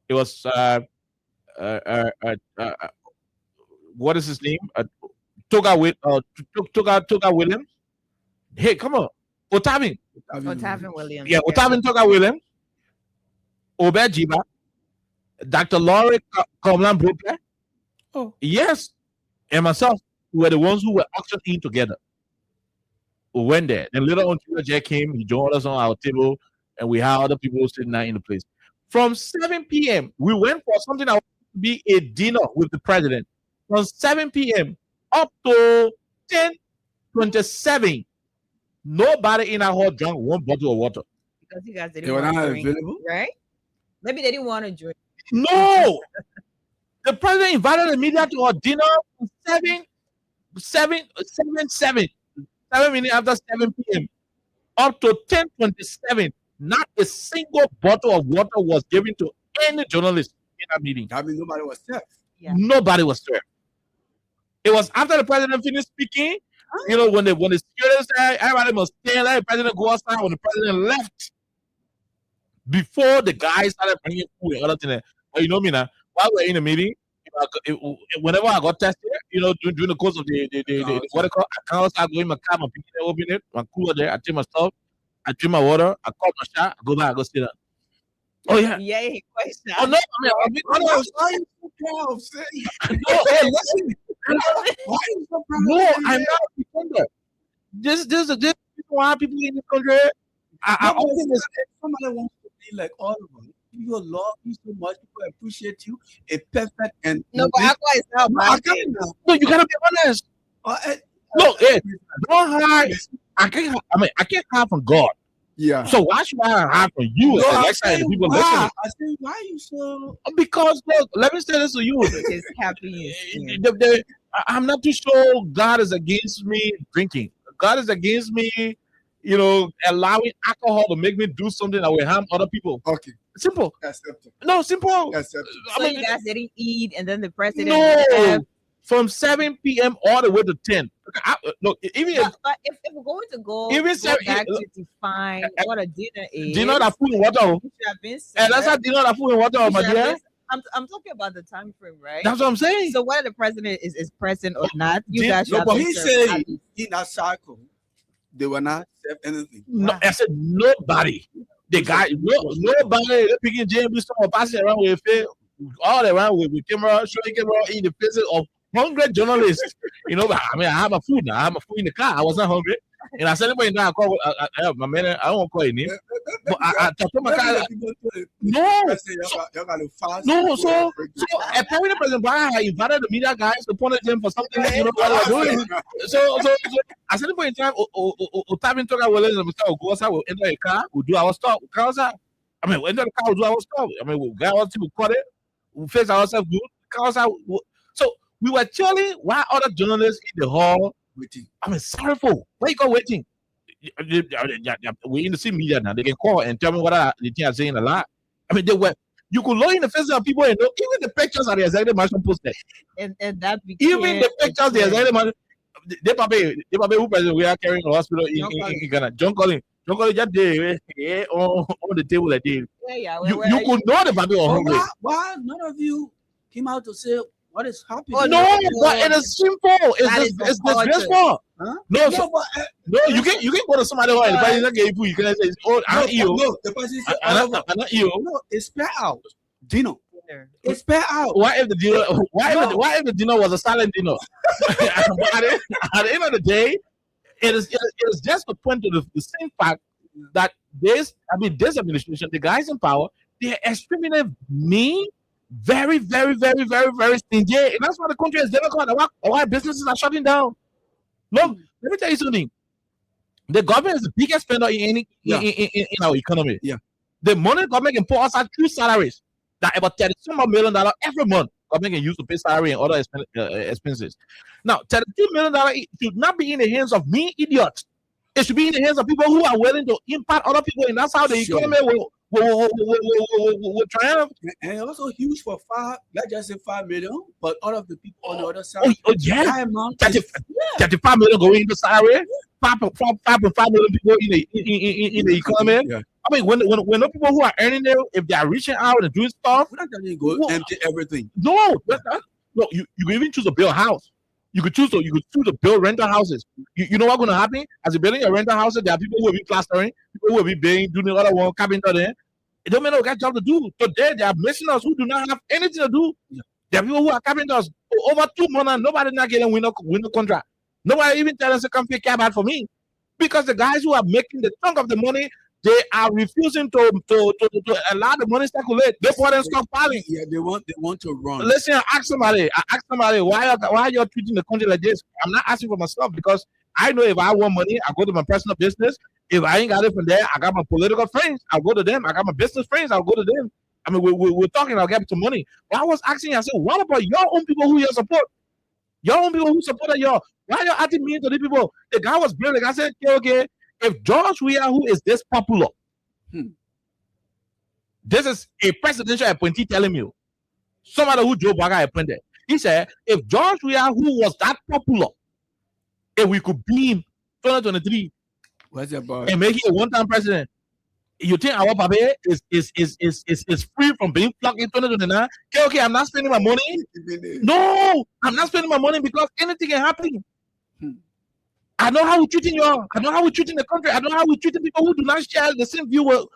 It was what is his name? Toga Williams. Hey, come on, Otavin. Otavin Williams. Yeah, Otavin Toga Williams. Obed Jiba. Dr. Laurie Comlan Brooker. Oh. Yes, and myself were the ones who were auctioned in together. We went there. Then later on, Jack came, he joined us on our table, and we had other people sitting there in the place. From 7 p.m., we went for something that would be a dinner with the president. From 7 p.m. up to 10:27, nobody in our hall drank one bottle of water. Because you guys They didn't were want not to drink, available. right? Maybe they didn't want to drink. No! The president invited the media to our dinner from 7 minutes after 7 p.m. up to 10:27. Not a single bottle of water was given to any journalist in that meeting. That means nobody was there. Yeah. Nobody was there. It was after the president finished speaking, when the security said everybody must stand, let the president go outside. When the president left, before the guys started bringing food and other things. But you know me now, while we're in the meeting, whenever I got tested, during the course of the what they call, I can also go in my car, my picking it, open it, my cooler there, I take my stuff, I drink my water, I call my shot, I go back, I go sit down. Oh yeah. Yeah, he question. Oh no, I mean, Why you so proud of saying? no, hey, listen. Why are you so proud No, of I'm not a pretender. This is the why people in this country. I No, but often is somebody wants to be like all of us. People love you so much. People appreciate you. A perfect and No, but Aqua is not No, I bad. can't now. no. You gotta be honest. No, don't hide. I can't hide from God. Yeah. So why should I hide from you? No, And the I'm next time the saying people why? listening? I say, why are you so? Because look, let me say this to you. It's happy. I'm not too sure God is against me drinking. God is against me, allowing alcohol to make me do something that will harm other people. Okay, Simple. accept it. No, simple. Accept it. So you guys didn't eat, and then the president. No. From 7 p.m. all the way to 10. Look, even if But if we're going to go, Even go seven- back to define what a dinner is, dinner that food and water. it should have been And that's served. how dinner that food and water, It my should have dear. been- I'm talking about the time frame, right? That's what I'm saying. So whether the president is present or not, you Did- guys should No, have but been he served said at least. in that cycle, they were not served anything. No, I said nobody. The guy, nobody. They picking JMB store passing around with a all around with camera, showing camera in the faces of hungry journalists. But I have my food now. I have my food in the car. I was not hungry, and I said, "Anybody now? I call my man. I don't want to call his name, but I told my car. No, no. So apparently President Biden had invited the media guys to punish them for something. What they were doing. So at any point in time, Otavin took our willing and Mr. Ogosa will enter a car, we'll do our stuff. We'll enter the car, we'll do our stuff. We'll go out to cut it, we'll face ourselves good. So we were chilling while other journalists in the hall Waiting. sorrowful. Why you go waiting? We're in the same media now. They can call and tell me what they think I'm saying a lot. They were. You could look in the faces of people and know even the pictures at the executive mansion posted. And that became Even the pictures the executive mansion. They probably who president we are carrying in the hospital in Ghana. John Collins just there on the table like this. Yeah, You could know the baby was hungry. Why none of you came out to say what is happening? Oh, No, but it is simple. That is It's the culture. disgraceful. Huh? No, No, but no, you can go to somebody who is buying like you can say, "Oh, I'm ill. no, the person said, I'm not ill." no, it's spell out. Dino, it's spell out. Why if the dinner? Why if the dinner was a silent dinner? But at the end of the day, it is just to point to the same fact that this administration, the guys in power, they are extremely mean, very, very, very, very, very stingy, and that's why the country is difficult. Why businesses are shutting down. Look, let me tell you something. The government is the biggest spender in our economy. Yeah. The money the government can pour us out through salaries that about $32 million every month government can use to pay salary and other expenses. Now, $32 million should not be in the hands of me idiots. It should be in the hands of people who are willing to impact other people, and that's how the Sure. economy will triumph. And also huge for let's just say 5 million, but all of the people on the other side, Oh yeah, that amount 35 million going into salary, 5.5 million people in the economy. Yeah. When the people who are earning there, if they are reaching out and doing stuff, We're not telling you go Well, empty everything. no, you can even choose to build a house. You could choose to build rental houses. You know what's going to happen? As you're building a rental house, there are people who will be plastering, people who will be doing the other one, carpenter there. It don't matter what job to do. Today, there are masoners who do not have anything to do. Yeah. There are people who are carpenters for over 2 months and nobody not getting window contract. Nobody even telling us to come pay cab out for me. Because the guys who are making the chunk of the money, they are refusing to allow the money to circulate. They put in stockpiling. Yeah, they want to run. Listen, I ask somebody why you're treating the country like this. I'm not asking for myself because I know if I want money, I go to my personal business. If I ain't got it from there, I got my political friends. I'll go to them. I got my business friends. I'll go to them. I mean, we're talking. I'll get some money. But I was asking. I said, what about your own people who you support? Your own people who supported y'all. Why you acting mean to the people? The guy was brilliant. I said, okay. If George Weah, who is this popular, this is a presidential appointee telling me, somebody who Joe Biden appointed. He said, if George Weah, who was that popular, if we could beam 2023 What's about? and make it a one-time president, you think our papa is free from being plucked in 2029? Okay, I'm not spending my money. No, I'm not spending my money because anything can happen. I know how we're treating y'all. I know how we're treating the country. I know how we're treating people who do not share the same view with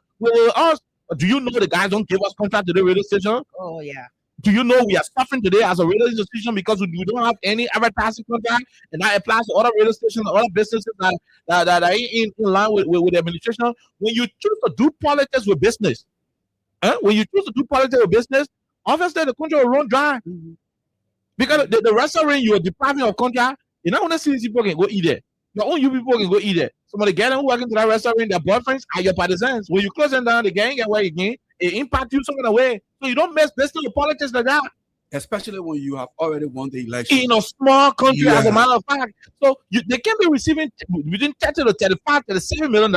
us. Do you know the guys don't give us contract to the radio station? Oh yeah. Do you know we are suffering today as a radio institution because we don't have any advertising contract, and that applies to other radio stations, other businesses that are in line with the administration. When you choose to do politics with business, when you choose to do politics with business, obviously the country will run dry. Because the restaurant you are depriving of contract, you're not going to see these people can go eat there. Your own you people can go eat there. Some of the guys who work into that restaurant, their boyfriends are your partisans. When you close them down, the gang get away again. It impacts you some kind of way. So you don't mess this to politics like that. Especially when you have already won the election. In a small country, as a matter of fact. So they can be receiving between 30 to 35 to $7 million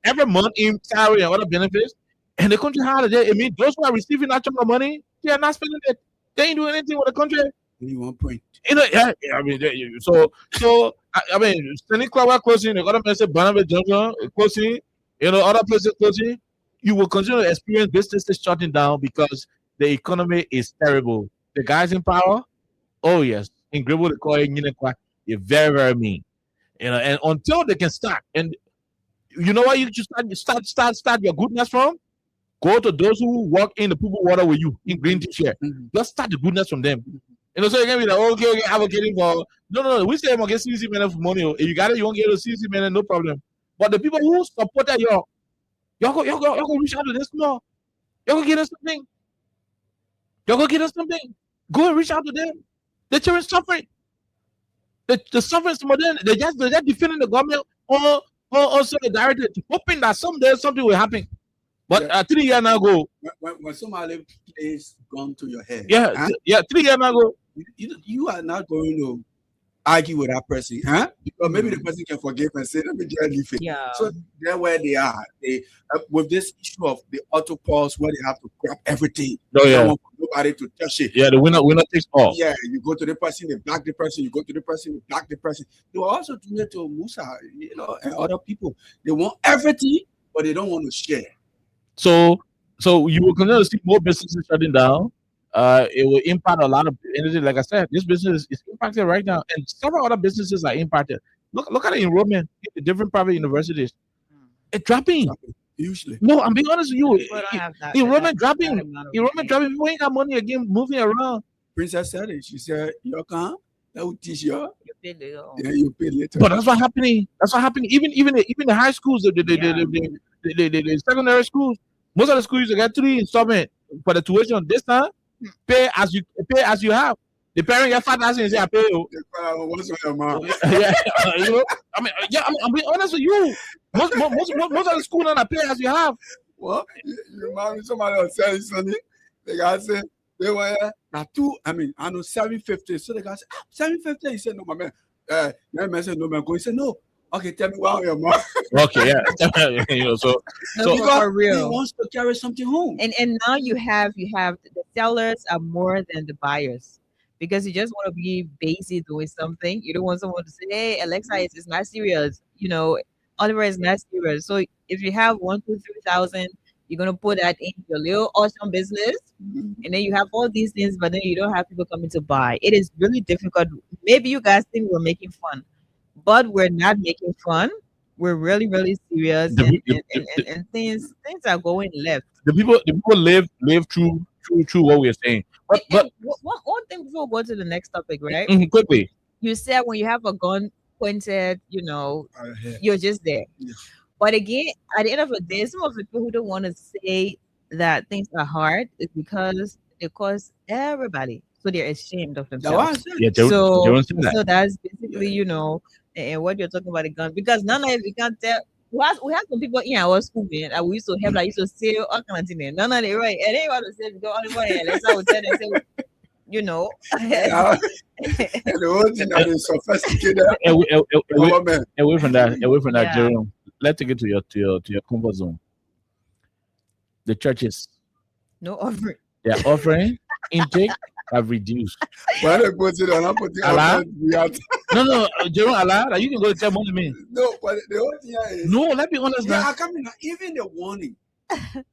every month in salary and other benefits. And the country holiday, it means those who are receiving that chunk of money, they are not spending it. They ain't doing anything with the country. Only 1 point. I mean, so I mean, Stanley Club closing, the other places, Barnabas Junction closing, other places closing. You will continue to experience businesses shutting down because the economy is terrible. The guys in power, oh yes, in Grebo they call it you're very, very mean. And until they can start, and you know what you just start your goodness from? Go to those who work in the people water with you in green t-shirt. Just start the goodness from them. So you can be like, okay, advocating for no. We say I'm gonna get CC for money. If you got it, you won't get a CC no problem. But the people who supported y'all go reach out to this small. Y'all go get us something. Go and reach out to them. The children suffering. The suffering some of them. They're just defending the government or solidarity, hoping that someday something will happen. But 3 years now ago, when somebody plays gun to your head, 3 years now ago, you are not going to argue with that person, because maybe the person can forgive and say, let me just leave it. Yeah. So they're where they are. They with this issue of the auto pause where they have to grab everything. Oh, yeah. They don't want nobody to touch it. Yeah, the winner takes all. Yeah, you go to the person, they block the person. You go to the person, they block the person. They were also doing it to Musa, and other people. They want everything, but they don't want to share. So you will continue to see more businesses shutting down. It will impact a lot of energy. Like I said, this business is impacted right now, and several other businesses are impacted. Look at the enrollment in the different private universities. It's dropping. Usually. No, I'm being honest with you. People don't have that- Enrollment that dropping. amount of Enrollment money. dropping. People ain't got money again moving around. Princess said it. She said, you can that will teach you. You pay little. Yeah, you pay later. But that's what's happening. Even the high schools, the secondary schools. Most of the schools you get 3 installment for the tuition. This time, pay as you have. The parent get 5,000 and say I pay you. What's on your mouth? Yeah, I'm being honest with you. Most of the school now pay as you have. What? You remind me somebody else said something. The guy said they were I know 750. So the guy said 750. He said no, my man. The man said no, man. He said no. Okay, tell me why on your mouth. Okay, yeah. So For real. He wants to carry something home. And now you have the sellers are more than the buyers, because you just want to be busy doing something. You don't want someone to say, hey, Alexa, it's not serious. Oliver is not serious. So if you have 1, 2, 3,000, you're gonna put that in your little awesome business, and then you have all these things, but then you don't have people coming to buy. It is really difficult. Maybe you guys think we're making fun, but we're not making fun. We're really, really serious, and things are going left. the people live through what we're saying. But One thing before we go to the next topic, right? quickly, You said when you have a gun pointed, you're just there. Yeah. But again, at the end of the day, some of the people who don't want to say that things are hard is because it costs everybody. So they're ashamed of themselves. So that's basically, and what you're talking about the gun. Because none of it, we can't tell. We have some people in our school, man, and we used to have, like, used to say all kinds of things. None of it, right? And they want to say, go on the way. Let's say, And the whole thing that is sophisticated. away from that, Yeah. Jerome. Let's take it to your comfort zone. The churches, No offering. their offering intake have reduced. When I put it on, I put it Allah? on. No, Jerome, Allah, like, you can go tell more than me. No, but the whole thing is. No, let's be honest Yeah, now. I come in. Even the warning,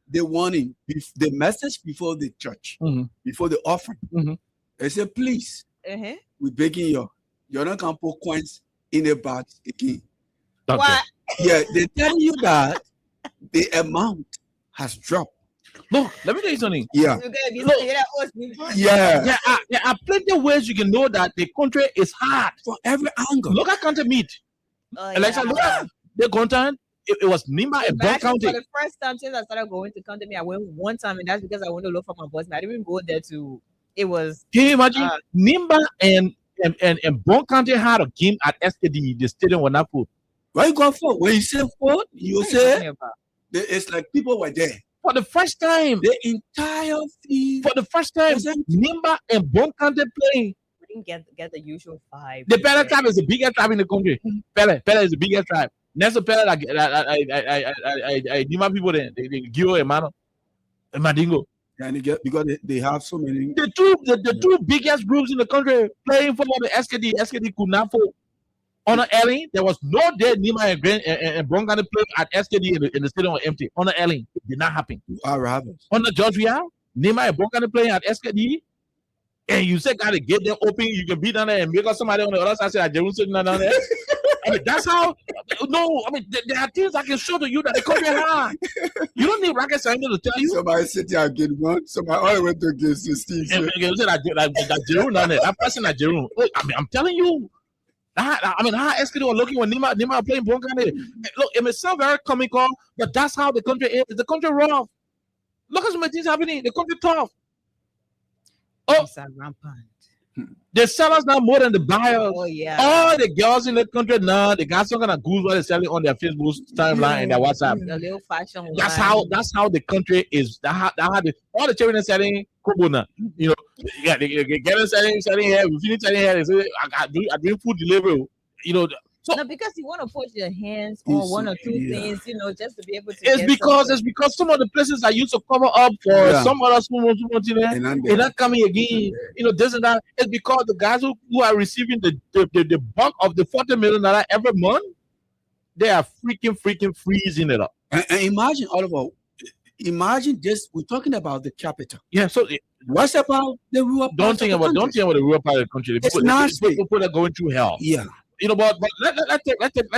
the message before the church, Mhm. before the offering, Mhm. they say, please, Uh-huh. we're begging you're not going to put coins in the bags again. Okay. What? Yeah, they tell you that the amount has dropped. Look, let me tell you something. Yeah. You gotta be Look. saying that, oh, it's Yeah. There are plenty of ways you can know that the country is hard. From every angle. Look at County Meat. Oh, Alexa, yeah. look at the content. It was Nimba and Bon Back County. for the first time since I started going to County, I went one time, and that's because I wanted to look for my boss. I didn't even go there to. It was Can you imagine? Uh, Nimba and Bon County had a game at SKD. The stadium was not full. Why you go for? When you say food, you what are you talking say about? it's like people were there. For the first time. The entire field. For the first time, Was empty. Nimba and Bon County playing. We didn't get the usual vibe. The Pele tribe is the biggest tribe in the country. Pele is the biggest tribe. Next to Pele, I Nimba people there. They Gio and Mano and Madingo. And they get, because they have so many. The two biggest groups in the country playing for the SKD. SKD could not fall. On the Ellen, there was no day Nimba and Bon County played at SKD in the stadium was empty. On the Ellen, it did not happen. Our rabbits. On the Georgia, Nimba and Bon County playing at SKD. And you say gotta get them open, you can be down there and make somebody on the other side say that Jerusalem down there. I mean, that's how. No, I mean, there are things I can show to you that they come here hard. You don't need rocket science to tell you. Somebody sit there and get one. Somebody all went to get 16. And you say that Jeru down there, that person at Jeru. I mean, I'm telling you. I mean, how SKD were looking when Nimba playing Bon County. Look, it may sound very comical, but that's how the country is. The country rough. Look at some of the things happening. The country tough. Oh, It's a rampant. the sellers now more than the buyers. Oh yeah. All the girls in the country now, they got some kind of goods while they're selling on their Facebook timeline and their WhatsApp. The little fashion. That's line. how the country is. That how all the children are selling Kobona. You know, yeah, they get them selling here. We finish selling here. They say, I doing food delivery. You know, so No, because you want to put your hands on one or two Yeah. things, just to be able to. it's get because something. some of the places I used to cover up for Yeah. some other small there. And then They're not coming again. You know, this and that. It's because the guys who are receiving the bulk of the $40 million every month, they are freaking freezing it up. and imagine, Oliver, imagine this. We're talking about the capital. Yeah, so What's about the rural don't parts think of the about country? the rural part of the country. It's nasty. People are going through hell. Yeah. You know, but let's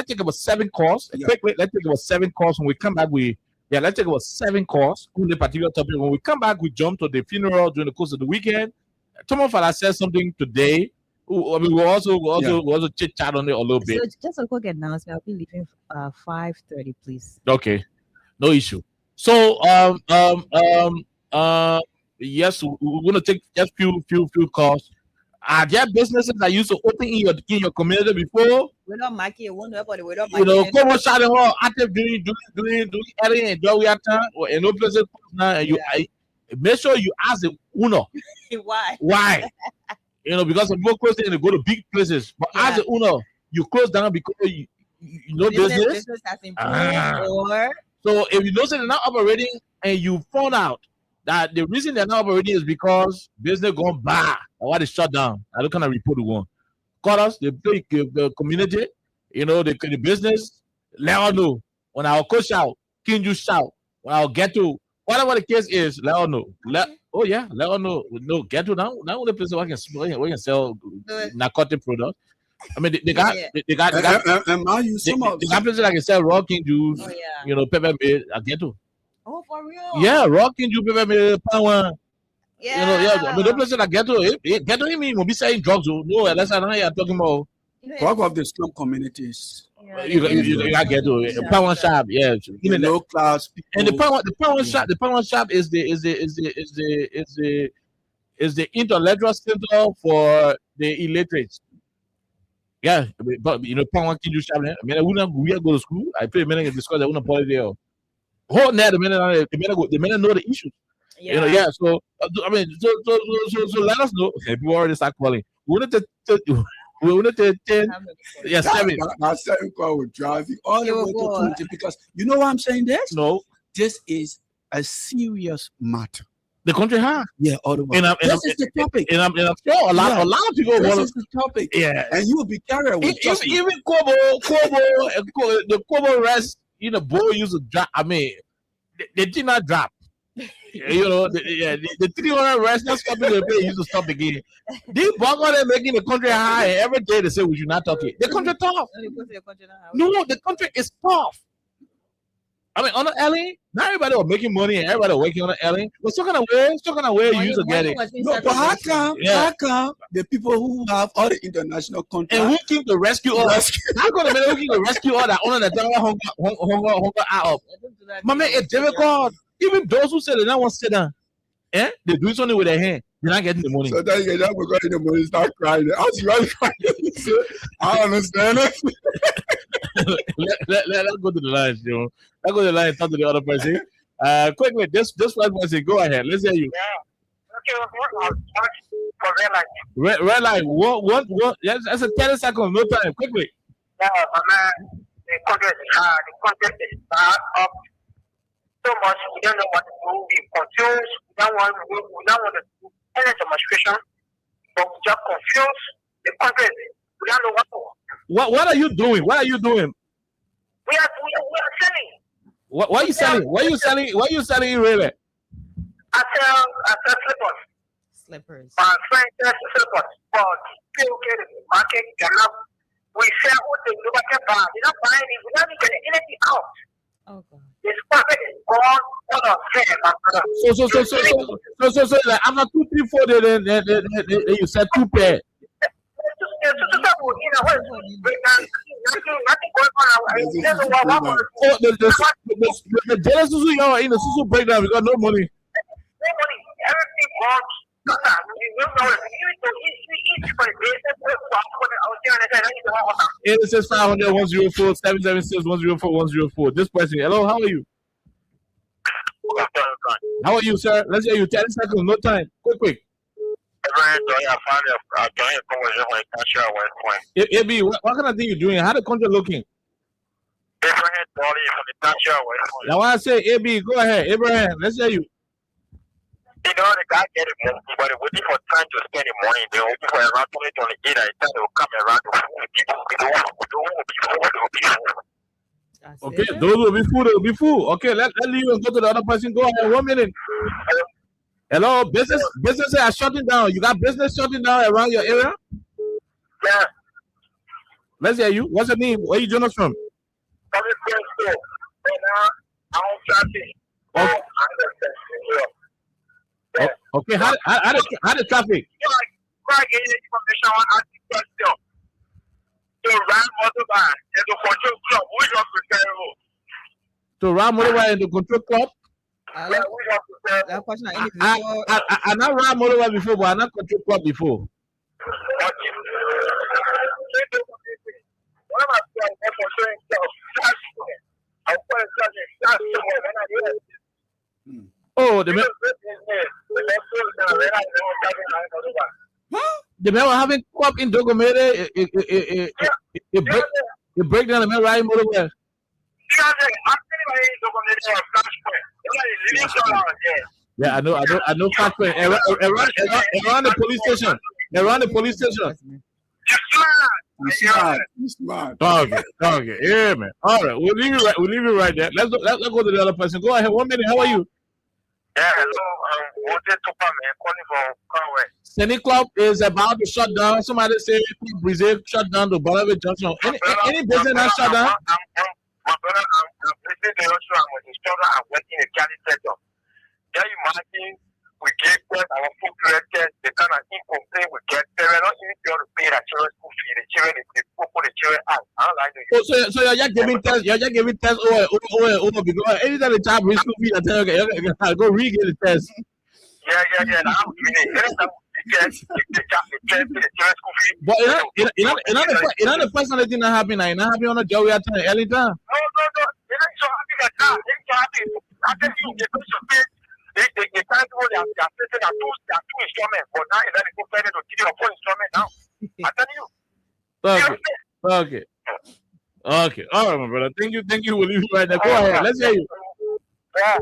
take about 7 course. Yeah. Quickly, let's take about 7 course. When we come back, let's take about 7 course on the particular topic. When we come back, we jump to the funeral during the course of the weekend. Tom Fala said something today. I mean, we also chit chat on it a little bit. So just a quick announcement. I'll be leaving 5:30, please. Okay, no issue. So yes, we're gonna take just few calls. Are there businesses that used to open in your community before? We're not marking it one way, but we're not You know, marking come on, shout out active doing everything and do we have time or in no places now. And make sure you ask the owner it. Why? why. You know, because some people close and they go to big places, but ask the owner you close down because you know business. Business has improved, Ah. or So if you know that they're not operating and you found out that the reason they're not operating is because business gone bad or why they shut down, I don't kind of report the one. Call us, the community, you know, the business, let us know. When our coach shout, can you shout? When I'll get to whatever the case is, let us know. Let us know. No, get to now the place where we can sell narcotic products. I mean, they got And mind you, some of they got places that can sell raw king juice, oh yeah. you know, peppermint. I get to. Oh, for real? Yeah, raw king juice, peppermint, power. Yeah. You know, yeah. I mean, those places that get to him, he will be selling drugs. Oh. No, that's not how you're talking about. You know, talk of the slum communities, yeah, You got get to Shop, power shop. Yeah, the low class people. and the power shop is the intellectual center for the illiterates. Yeah, but you know, power king juice shop. I mean, I wouldn't go to school. I play many discuss. I wouldn't play there. Whole net, the men know the issues. yeah. You know, yeah. So I mean, so let us know. Okay, people already start calling. We wanted to 10. Yeah, 7. That 7 call will drive you all the You way will to go. 20 because you know why I'm saying this? No, This is a serious matter. the country high. Yeah, all the way. And I'm This is the topic. and I'm sure a lot of people This want is the topic. yeah. And you will be carried away. Trust me. Even Kobo, the Kobo rest, you know, boy used to drop. I mean, they did not drop. You know, the 300 rest, that's something they pay used to stop again. These buggers are making the country high, and every day they say, we should not talk it. The country tough. When you go to the country now, No, the country is tough. I mean, on the alley, not everybody was making money and everybody was working on the alley. But some kind of way you used to get it. No, but how come? Yeah. How come the people who have all the international And contracts? who came to rescue us? How come the man who came to rescue all that owner that hunger out? My man, it's difficult. Even those who say they don't want to sit down, they do something with their hand. They're not getting the money. So then you get because the money start crying. As you are crying, you say, I understand it. Let's go to the line, you know. Let's go to the line and talk to the other person. Quickly, this first person, go ahead. Let's hear you. Red light. What? Yes, that's a 10 seconds. No time. Quickly. The contract is bad up so much. We don't know what to do. We confused. We don't want to do any demonstration, but we just confused the contract. We don't know what to do. What are you doing? What are you doing? We are selling. What are you selling? What are you selling? What are you selling really? I sell slippers. Slippers. My friend sells slippers, but still get the market. We sell what they do. We're not buying it. We're not getting anything out. Oh God. This market is gone out of hand, my brother. So like after 2, 3, 4 then you said 2 pair. Oh, the jealous Susu you are in the Susu breakdown. We got no money. Everything gone. It says 500 104 776 104 104. This person. Hello, how are you? How are you, sir? Let's hear you. 10 seconds, no time. Quick. AB, what kind of thing you doing? How the country looking? Now when I say AB, go ahead. Abraham, let's hear you. You know, the guy get it, but they're waiting for time to spend the money. They're waiting for around 2028. I thought they will come around to Okay, those will be full. They will be full. Okay, let leave and go to the other person. Go ahead. 1 minute. Hello, businesses are shutting down. You got business shutting down around your area? Yeah. Let's hear you. What's your name? Where you join us from? Okay, how the traffic? To ride motorbike in the control club? That question I individual. I not ride motorbike before, but I not control club before. Oh, the man were having club in Dogomere. It break down the man riding motorbike. Yeah, I know. Fast point around the police station. Around the police station. He's smart. Okay. Yeah, man. All right, we'll leave you right there. Let's go to the other person. Go ahead. 1 minute. How are you? Yeah, hello. Calling from Conway. Senny Club is about to shut down. Somebody say Brazil shut down the Balawe Junction. Any business not shut down? My brother, I'm listening to your show. I'm an instructor. I'm working in the Cali sector. Can you imagine? We gave them our food directors, the kind of income thing we get. They were not even able to pay their children's school fee. The children, they put the children out. I don't like it. So you're just giving tests. You're just giving tests over because anytime the child brings school fee, I tell you, okay, go re-get the test. Yeah. Now I'm doing it. Anytime the children's school fee. But you know the personal thing that happened. Not happy on the job we are telling early time. No. They're not so happy that now. They're so happy. I tell you, they're going to pay. They can't go there. They are facing two instruments, but now it's like go further to give you a full instrument now. I tell you. Okay. All right, my brother. Thank you. We'll leave you right there. Go ahead. Let's hear you. Yeah.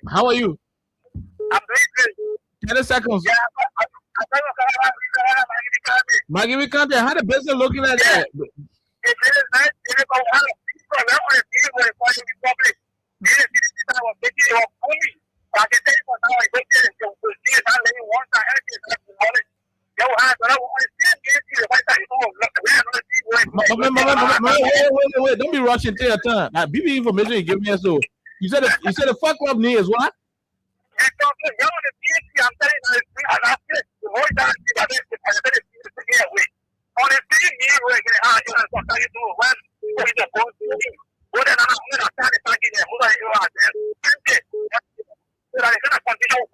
How are you? I'm doing good. 10 seconds. Yeah, Maggie, we can't tell how the business looking like that. It is nice. It is a lot of people. That's what it's doing for the public. I was making it up fully. I can tell you now, I went there to see it. I let you once I had it. Yo, I want to see it. Wait. Don't be rushing to your turn. Now, BB information you give me. So you said the fuck club name is what? I'm telling you, and I said, the more that I said, on the thing you were you do when you go to me. What then I'm going to start attacking them. Who are you at? So I'm going to continue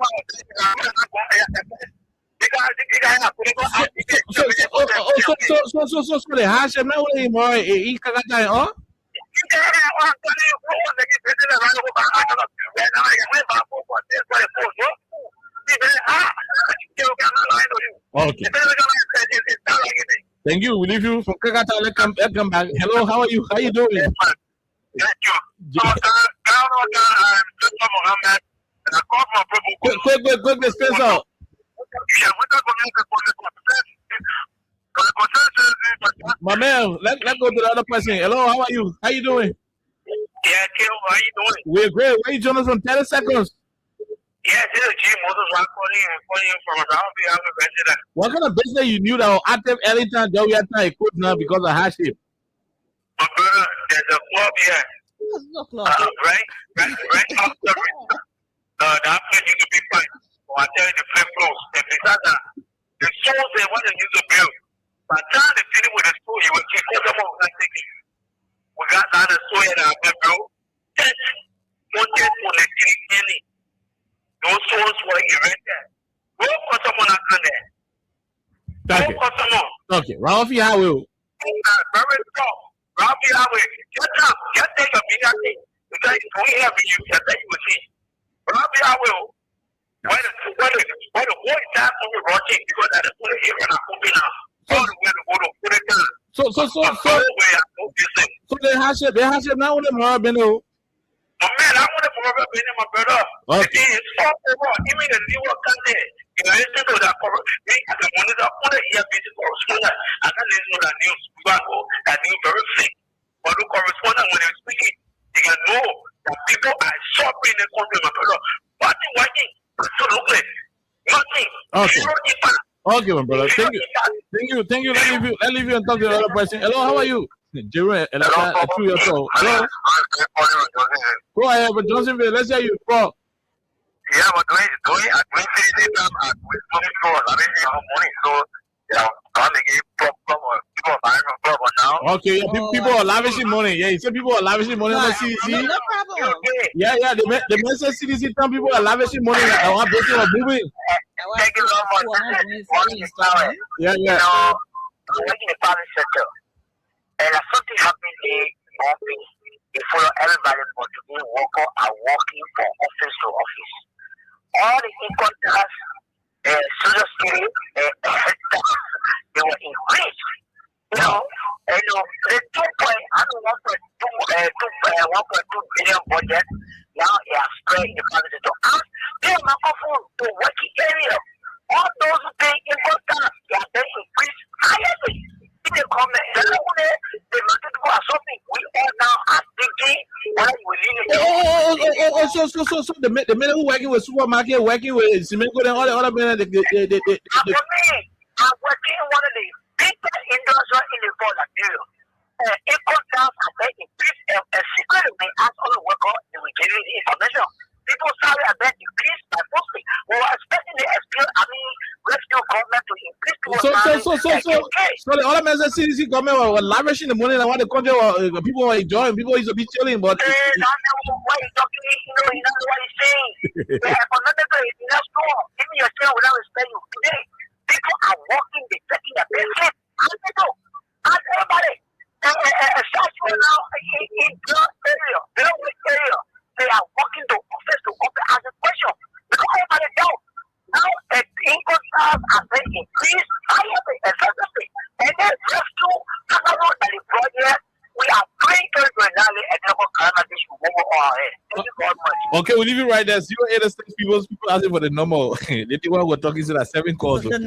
So the hash now anymore. He can't die, huh? Okay. Thank you. We leave you from Kakata. Let's come back. Hello, how are you? How you doing? Thank you. So, Mohammed, and I call from Quick, Spencer. Yeah, we're not going to My man, let's go to the other person. Hello, how are you? How you doing? Yeah, Kim, how you doing? We're great. Where you join us from 30 seconds? Yeah, this is G Moses. I'm calling you from around the other resident. What kind of business you knew that was active anytime that we had time quit now because of hardship? My brother, there's a club here. Right after that place used to be fine. So I tell you the flip flows. And besides that, the souls they want to use to build. By the time they finish with the school, you will keep them on that ticket. We got down the soil that I've been built. Montes for the cleaning. Those souls were erected. Go for someone that's on there. Go for someone. Okay, Ralphie Highway. Very strong. Ralphie Highway. Get up. Get take a bigger thing. Because we have you can take you see. Ralphie Highway. When the boy died from the rocking, because at the point of here and I'm moving out. So the hardship now with them have been oh. Oh man, I want to forever be in my brother. Okay. It's all over. Even the new work there. You know, it's to that for me as a monitor on the year visit correspondent. I can listen to that news that news very thick. But the correspondent when they're speaking, you can know that people are suffering in the country, my brother. Nothing working. Absolutely. Nothing. Okay. Zero impact. Okay, my brother. Thank you. Let's leave you and talk to the other person. Hello, how are you? Jerry, and I 2 years old. Hello. Go ahead, but Johnsonville, let's hear you. Bro. Yeah, but doing with money floor, I mean, money, so yeah, I'm making problem people buying problem now. Okay, yeah, people are lavishing money. Yeah, you said people are lavishing money on the CDC. No problem. Yeah, the message CDC tell people are lavishing money on breaking or moving. Thank you so much. Yeah. You know, I'm working in the private sector, and if something happens in office, you follow everybody but to be worker are working from office to office. All the income tax, social security, they were increased. You know, the 1.2 billion budget now they are spread in the private sector. And they are not often to working area. All those who pay income tax, they are then increased higher. The comment, the people are something we all now are thinking when we live. So the men who working with supermarket, working with Simenko and all the other men, I'm working in one of the biggest industrial in the world, Nigeria. Income tax are then increased and secretly as all the workers they will give you the information. People salary are then increased by mostly. We were expecting the rescue government to increase people's So the other men said CDC government were lavishing the money and what the country people were enjoying, people used to be chilling, but what he's talking, he knows what he's saying. The economical is not strong. Even yourself without respect you. Today, people are working, they're taking their best. Ask people, ask everybody. Such now in Bell area, they are working to office as a question. Because everybody down. Now, income tax are being increased higher than effectively. And then rescue, the project, we are praying to the economic calamity should move on our head. Thank you very much. Okay, we'll leave it right there. 086 people asking for the number. They think we're talking to that 7 calls. The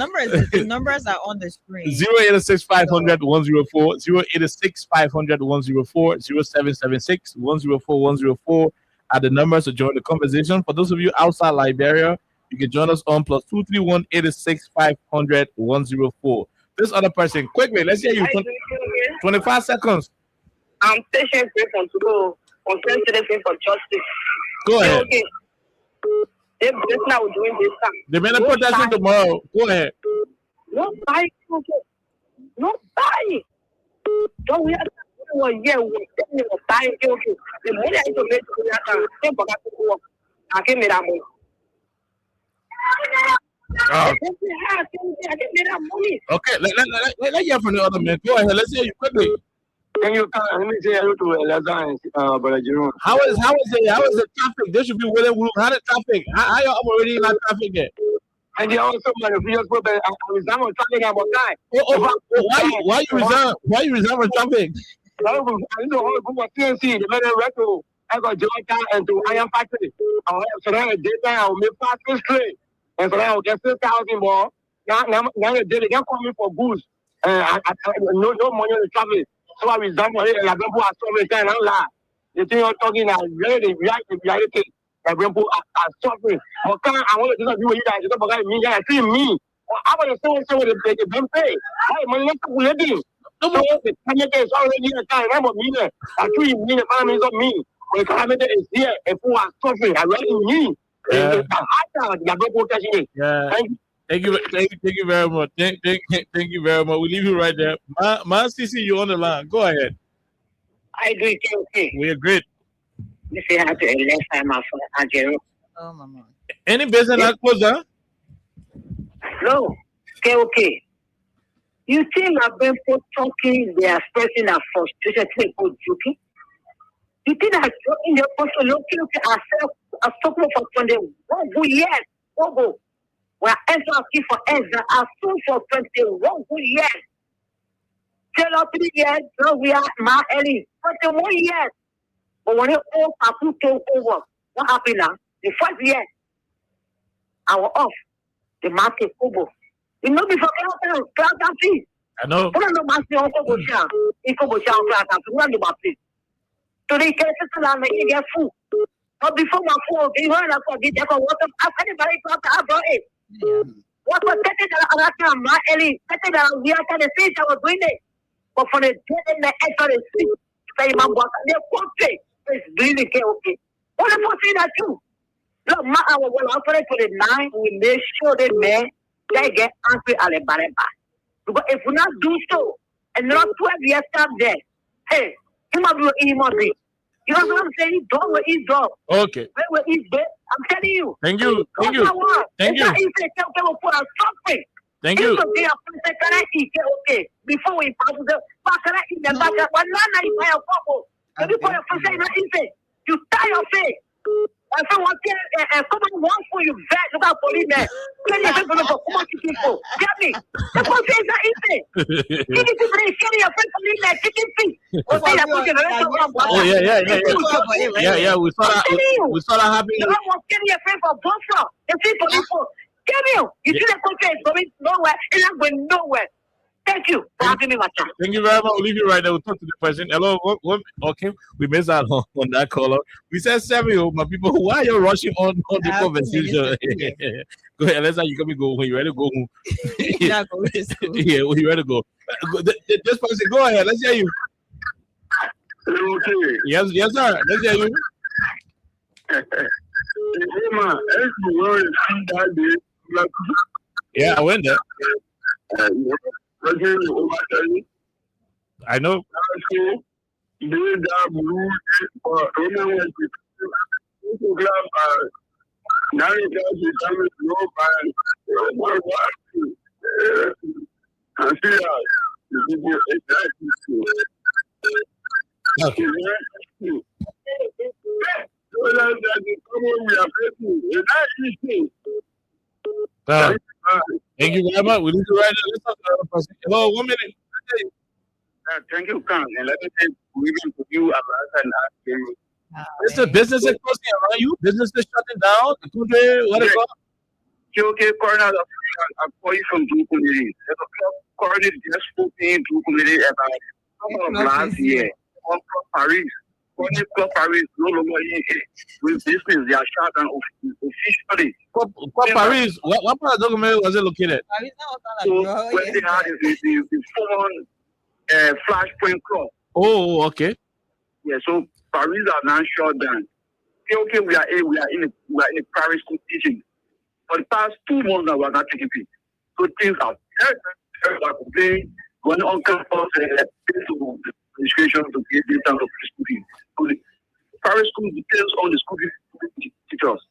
numbers are on the screen. 086 500 104, 086 500 104, 0776 104 104 are the numbers to join the conversation. For those of you outside Liberia, you can join us on +231 86 500 104. This other person, quickly, let's hear you. 25 seconds. I'm patient from today. I'm patient for justice. Go ahead. Okay. This now we're doing this time. The men are protesting tomorrow. Go ahead. No buy. No buy. Don't we have to year we buy. Okay. The money I to make to that I can make that money. Oh. Okay, let hear from the other man. Go ahead. Let's hear you quickly. Can you let me say hello to Elazar, Brother Jerome? How is the traffic? They should be willing. How the traffic? I'm already in that traffic yet. And they also manufacture problem. I resign on traffic about that. Why you resign? Why you resign on traffic? I know how to go to CNC. The better record. I got Georgia and to Iron Factory. So now the daytime I will make fast straight. And so now I will get 6,000 more. Now the day they can call me for goods. I no money on the traffic. So I resign for it. And I don't put a story time and laugh. The thing you're talking is really reality. Like people are suffering. I want to do with you guys. You don't forget me. I see me. I want to say what they don't pay. Hey, man, let's go living. So the calamity is already a time. I'm a minute. I treat me the family of me. When the calamity is here, and people are suffering. I really me. Yeah. Thank you. Thank you very much. Thank you very much. We leave you right there. Ma CC, you on the line. Go ahead. I agree. Okay. We agreed. This is how to elect my friend. Oh, mama. Any business not closed down? No. Okay. You think I've been talking, they are expressing a frustration, people joking? You think that in the person looking at ourselves, a spoken for Sunday, one good year, one go. We're entering for Ezra, a soon for 21 good years. Tell us 3 years, now we are my Ellie, 21 years. But when you all people take over, what happened now? The first year, I was off the market over. You know, before class and fees. I know. But I know my son go down. He go down class and fees. Run the market. So they can't sit down and get food. But before my food, they heard I forget that water. After the very class, I brought it. What was that? I my Ellie. That we are kind of things I was doing it. But for the day in the extra seat, say my boss, they portray. It's really okay. What if I say that too? Look, my hour will operate for the 9. We make sure the men they get angry at the barrier. Because if we not do so, and not 12 years time there, hey, he must be. You know what I'm saying? Dog will eat dog. Okay. Where will eat bed? I'm telling you. Thank you. Thank you. Thank you. Okay. Before we pass the back in the back, but now you buy a couple. Before you say, you tie your face. I said, what can come on one for you vet? Look out for me there. Can you go for much people? Get me. The one thing that easy. Can you carry your friend from me there? Chicken feet. Oh yeah. We saw that happening. You almost carry your friend for Boston. The people before. Get me. You see the country is going nowhere. It's not going nowhere. Thank you for having me, my child. Thank you very much. We'll leave you right there. We'll talk to the person. Hello. Okay. We missed out on that caller. We said, Samuel, my people, why are you rushing on the conversation? Go ahead. Let's you come go when you're ready to go home. Yeah, when you're ready to go. This person, go ahead. Let's hear you. Okay. Yes, sir. Let's hear you. Yeah, I went there. I know. Thank you very much. We need to write it. Let's talk to the other person. Hello, 1 minute. Thank you, Kang. And let me say, we will put you and ask you. It's a business is closing around you. Business is shutting down. The country, what is it? Okay, Corner, I'm calling from Blue Community. Corner just spoke in Blue Community about last year. On Paris. Corner Club Paris no longer with business. They are shut down officially. Paris, what part of the document was it located? So when they had the Flashpoint Club. Oh, okay. Yeah, so Paris are now shut down. Okay, we are in a private school teaching. For the past 2 months now, we are not taking pay. So things are very complaining. Going on campus, to administration to get this kind of school fees. So the private school depends on the school teachers.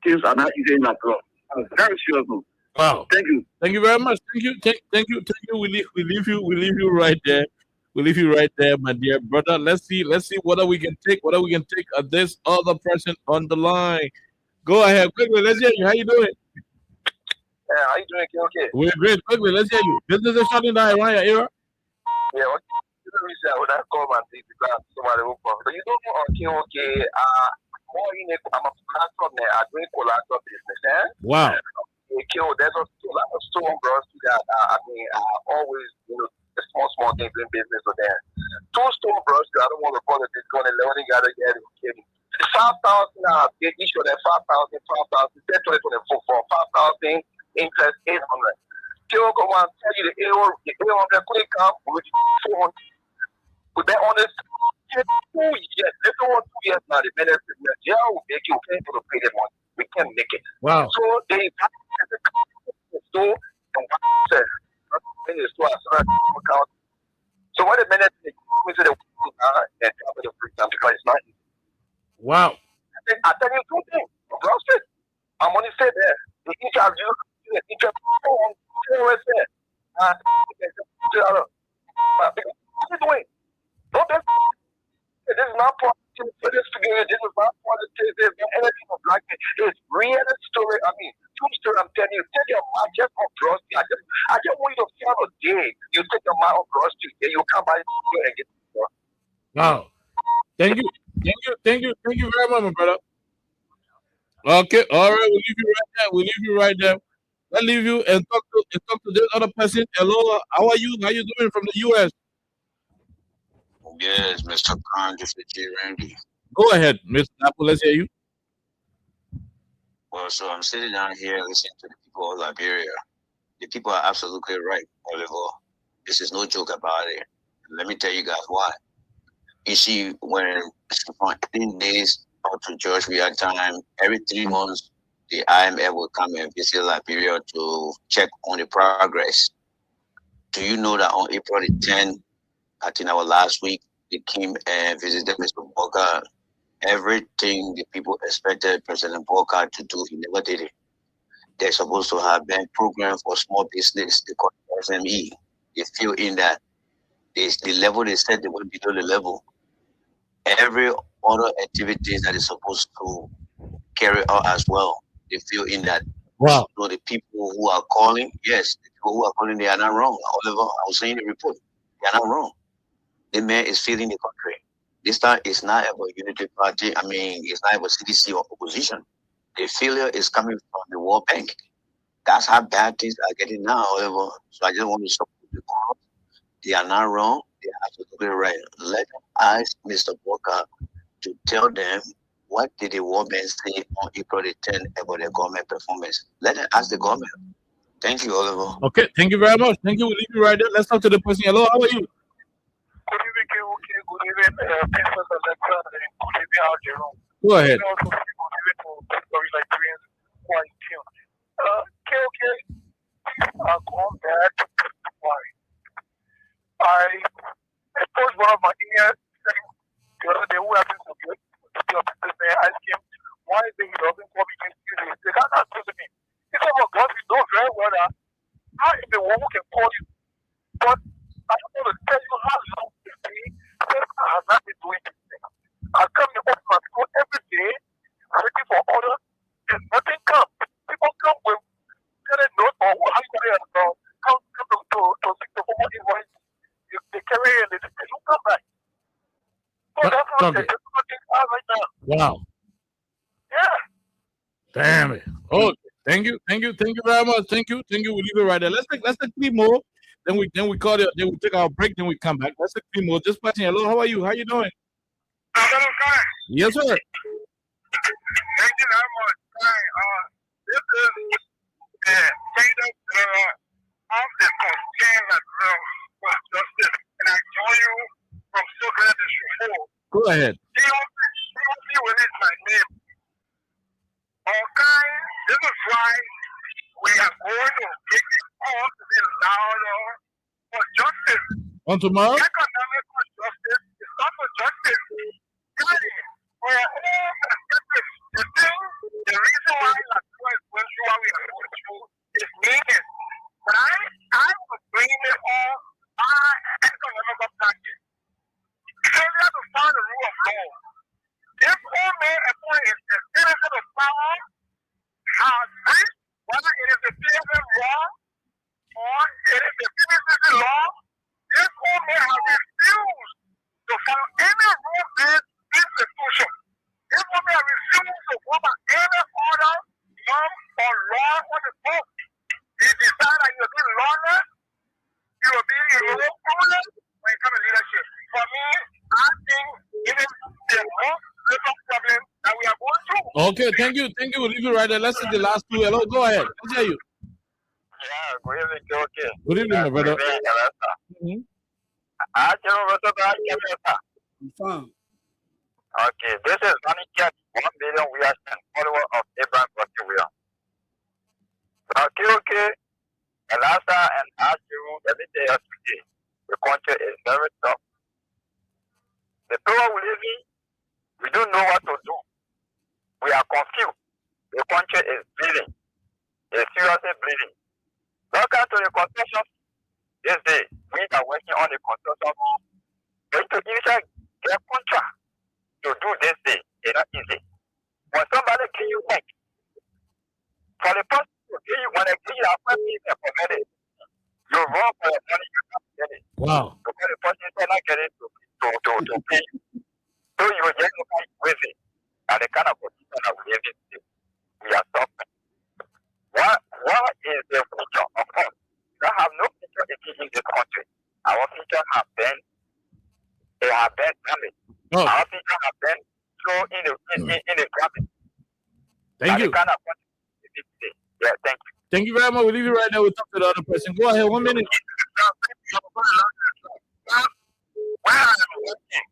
Things are not easy at all. I'm very serious now. Wow. Thank you. Thank you very much. Thank you. Thank you. We leave you right there. We leave you right there, my dear brother. Let's see what we can take. What we can take of this other person on the line. Go ahead, quickly. Let's hear you. How you doing? Yeah, how you doing? Okay. We're great. Quickly, let's hear you. Business is shutting down around your era. Yeah, okay. You know, reason I would have come and take the class somebody will come. But you don't know, okay, more in a, I'm a platform there, I'm doing collateral business, eh? Wow. Okay, there's a lot of strong girls that I always, the small things in business with them. 2 stone bros, I don't want to call it this going to learning, got to get it. 5,000, they issue that 5,000, 2024 for 5,000 interest 800. Still go on tell you the 800 quick come with 400. With that on this 2 years, let's go on 2 years now. The benefit yeah, will make you pay to pay the money. We can make it. Wow. So they store and said in the store account. So what the minute they go into the and cover the free time because it's not easy. Wow. I tell you 2 things. I'm only say there. The each of you, each of you, right there. What are you doing? Don't this is not positive for this together. This is not positive. There's no anything of black men. It's real story. I mean, true story. I'm telling you. Take your mind just on cross. I just want you to feel a day. You take your mind on cross. You come by and get. Wow. Thank you very much, my brother. Okay, all right, we'll leave you right there. Let's leave you and talk to this other person. Hello, how are you? How you doing from the US? Yes, Mr. Khan, this is J. Randy. Go ahead, Mr. Apple. Let's hear you. Well, so I'm sitting down here listening to the people of Liberia. The people are absolutely right, Oliver. This is no joke about it. Let me tell you guys why. You see, when from 18 days up to George Weah time, every 3 months, the IMF will come and visit Liberia to check on the progress. Do you know that on April the 10th, I think our last week, they came and visited Mr. Boca. Everything the people expected President Boca to do, he never did it. They're supposed to have bank program for small business, they call it SME. They feel in that the level they said they went below the level. Every other activities that is supposed to carry out as well, they feel in that. Wow. So the people who are calling, yes, the people who are calling, they are not wrong. However, I was saying the report, they are not wrong. The man is feeding the country. This time it's not about unity party. I mean, it's not about CDC or opposition. The failure is coming from the World Bank. That's how bad things are getting now, however. So I just want to support the cause. They are not wrong. They are absolutely right. Let them ask Mr. Walker to tell them what did the World Bank say on April the 10th about the government performance. Let them ask the government. Thank you, Oliver. Okay, thank you very much. Thank you. We'll leave you right there. Let's talk to the person. Hello, how are you? Good evening, Princess Alexa, and good evening, Algernon. Go ahead. And also, good evening to Story Liberians who are in tune. KOK, going back to why. I exposed one of my Indian friends the other day who happens to be a businessman. I asked him, why is it he doesn't come against you? He said, that's not to me. He said, well, God, we know very well that I am the one who can call you. But I don't want to tell you how long it's been since I have not been doing this thing. I come to open my school every day, waiting for orders, and nothing comes. People come with getting notes or how you say come to seek the formal invoice. They carry it and they don't come back. So that's what they're looking at right now. Wow. Yeah. Damn it. Oh, thank you very much. Thank you. We'll leave it right there. Let's take 3 more. Then we call it. Then we take our break. Then we come back. Let's take 3 more. Just question. Hello, how are you? How you doing? Yes, sir. Thank you very much. This is freedom of the concern of justice. And I Go ahead. DOC released my name. Okay, this is why we are going to take it all to be louder for justice. On tomorrow? Economical justice is not for justice. Really, for a whole perspective, the reason why Latina is going through what we are going through is needed. But I was bringing it all by economical practice. Failure to follow the rule of law. This whole main point is the citizen of power has reached, whether it is the PFM law or it is the PPCC law, this whole man has refused to follow any rule-based institution. This whole man has refused to go by any order, norm, or law on the book. He decided that he will be lawless, he will be ruleless when it comes to leadership. For me, I think it is the most difficult problem that we are going through. Okay, thank you. We'll leave you right there. Let's see the last two. Hello, go ahead. Let's hear you. Yeah, good evening, okay. Good evening, my brother. Okay, this is Manicat 1 million we are follower of Abraham William. Okay, Elasa and Ashiru, every day of today, the country is very tough. The people we live in, we don't know what to do. We are confused. The country is bleeding. It's seriously bleeding. Look at the construction this day. We are working on the construction. Going to initially get contract to do this day. It's not easy. When somebody give you work, for the person to give you, when they give you a first business for money, you run for the money, you can't get it. Wow. Because the person cannot get it to pay you. So you will just look at with it. And the kind of position that we live in today, we are suffering. What is the future of us? We have no future in this country. Our future have been damaged. Oh. Our future have been thrown in the garbage. Thank you. Kind of yeah, thank you. Thank you very much. We'll leave you right there. We'll talk to the other person. Go ahead. 1 minute. Where I am working,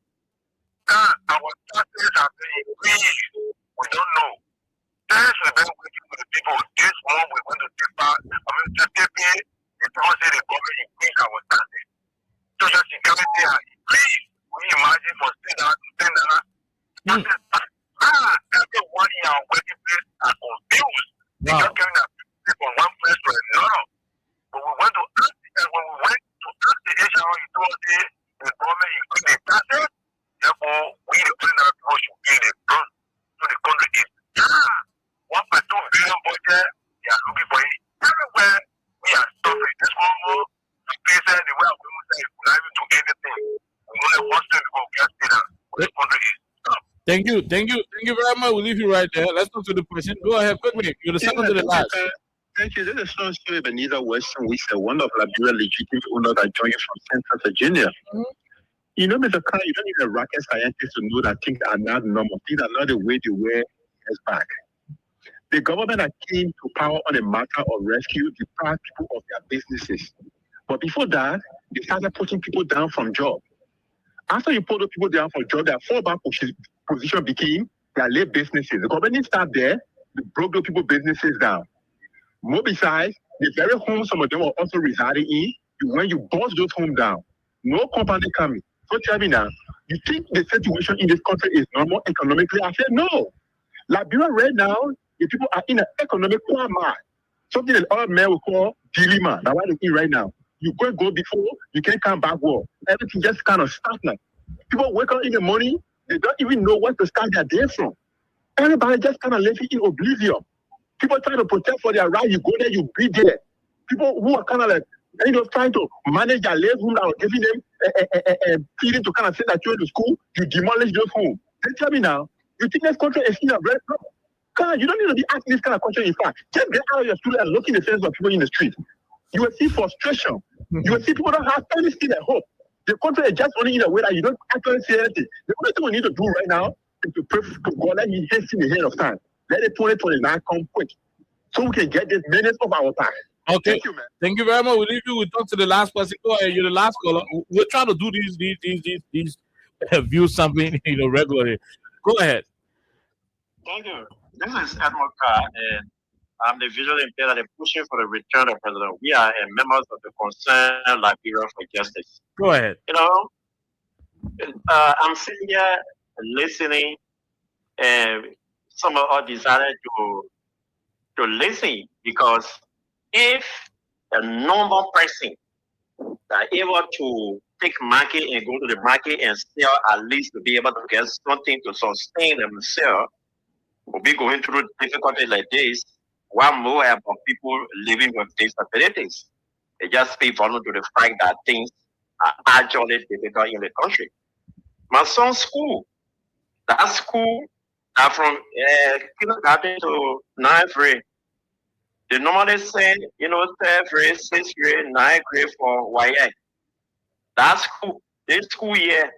our taxes have been increased. We don't know. This will be working with the people. This one we're going to take back. Just take it. The people say the government increased our taxes. Social security has increased. We imagine for $10 to $10. Everyone in our working place are confused. They just coming up from one place to another. But we want to ask, and when we went to ask the HR, he told us the government increased the taxes. Therefore, we the ordinary people should pay the brunt to the country is 1.2 billion budget. They are looking for it everywhere. We are suffering. This one more, the place the way we say if we not do anything. We only one step before we get paid. The country is tough. Thank you very much. We'll leave you right there. Let's talk to the person. Go ahead quickly. You're the second to the last. Thank you. This is Sean Stewart, Benita Weston. We say one of Liberia legitimate owners that joined from Central Virginia. You know, Mr. Khan, you don't need a rocket scientist to know that things are not normal. Things are not the way they were years back. The government that came to power on a matter of rescue deprived people of their businesses. But before that, they started putting people down from job. After you put those people down from job, their fallback position became their late businesses. The government didn't start there. They broke those people's businesses down. More besides, the very homes some of them were also residing in, when you bust those homes down, no company coming. So tell me now, you think the situation in this country is normal economically? I said no. Liberia right now, the people are in an economic quagmire. Something that all men will call dilemma. That's what they in right now. You go before, you can't come backward. Everything just kind of stagnant. People wake up in the morning, they don't even know where to start their day from. Everybody just kind of living in oblivion. People trying to protest for their right, you go there, you be there. People who are kind of like, trying to manage their living room that are giving them feeding to kind of send their children to school, you demolish those homes. Then tell me now, you think this country is in a red problem? God, you don't need to be asking this kind of question. In fact, just get out of your school and look in the face of people in the street. You will see frustration. You will see people don't have anything at hope. The country is just only in a way that you don't actually see anything. The only thing we need to do right now is to pray for God, let He hasten ahead of time. Let the 2029 come quick, so we can get this minutes of our time. Okay. Thank you, man. Thank you very much. We'll leave you. We'll talk to the last person. Go ahead. You're the last caller. We're trying to do these view something, regularly. Go ahead. Thank you. This is Edmund Carr, and I'm the visually impaired that is pushing for the return of President. We are members of the Concerned Liberia for Justice. Go ahead. I'm sitting here listening, and some of us decided to listen because if a normal person are able to take market and go to the market and sell, at least to be able to get something to sustain themselves, will be going through difficulties like this. One more about people living with disabilities. They just speak vulnerable to the fact that things are actually difficult in the country. My son's school, that school are from kindergarten to 9th grade. They normally send, 3rd grade, 6th grade, 9th grade for YA. That school, this school year,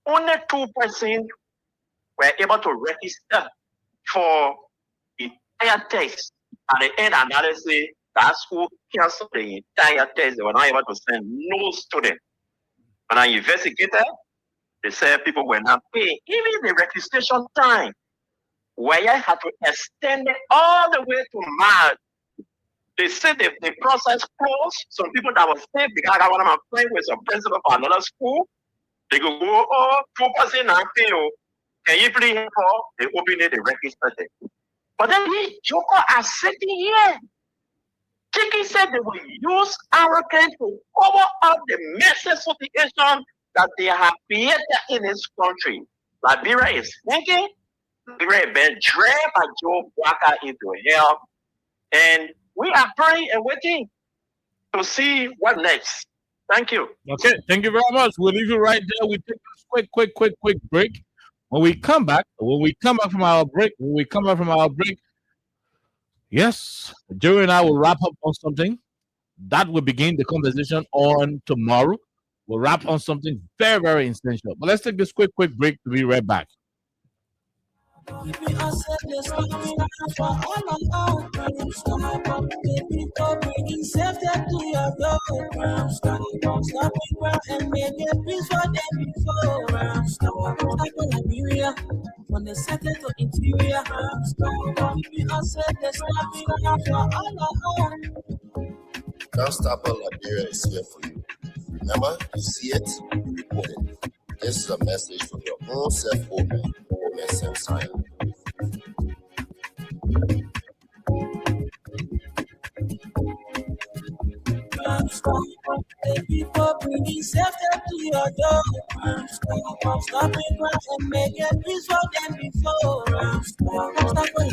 only 2% were able to register for the entire test. At the end analysis, that school canceled the entire test. They were not able to send no student. When I investigated, they said people were not paying. Even the registration time, where I had to extend it all the way to March. They said the process closed. Some people that was sick, because I got one of my friends with some principal for another school, they go, 2% not pay. Can you please help? They open it, they register it. But then these jokers are sitting here. Tiki said they will use arrogance to cover up the massive situation that they have created in this country. Liberia is thinking, Liberia has been dragged by Joe Walker into hell. And we are praying and waiting to see what next. Thank you. Okay, thank you very much. We'll leave you right there. We take this quick break. When we come back from our break, yes, Jerry and I will wrap up on something that will begin the conversation on tomorrow. We'll wrap on something very, very essential. But let's take this quick break to be right back. From the center to interior, Constable Liberia is here for you. Remember, you see it, you report it. This is a message from your own self-omen, Omen Samsung. People bringing safety to your door. Stop it and make it peace for them before. Stop it.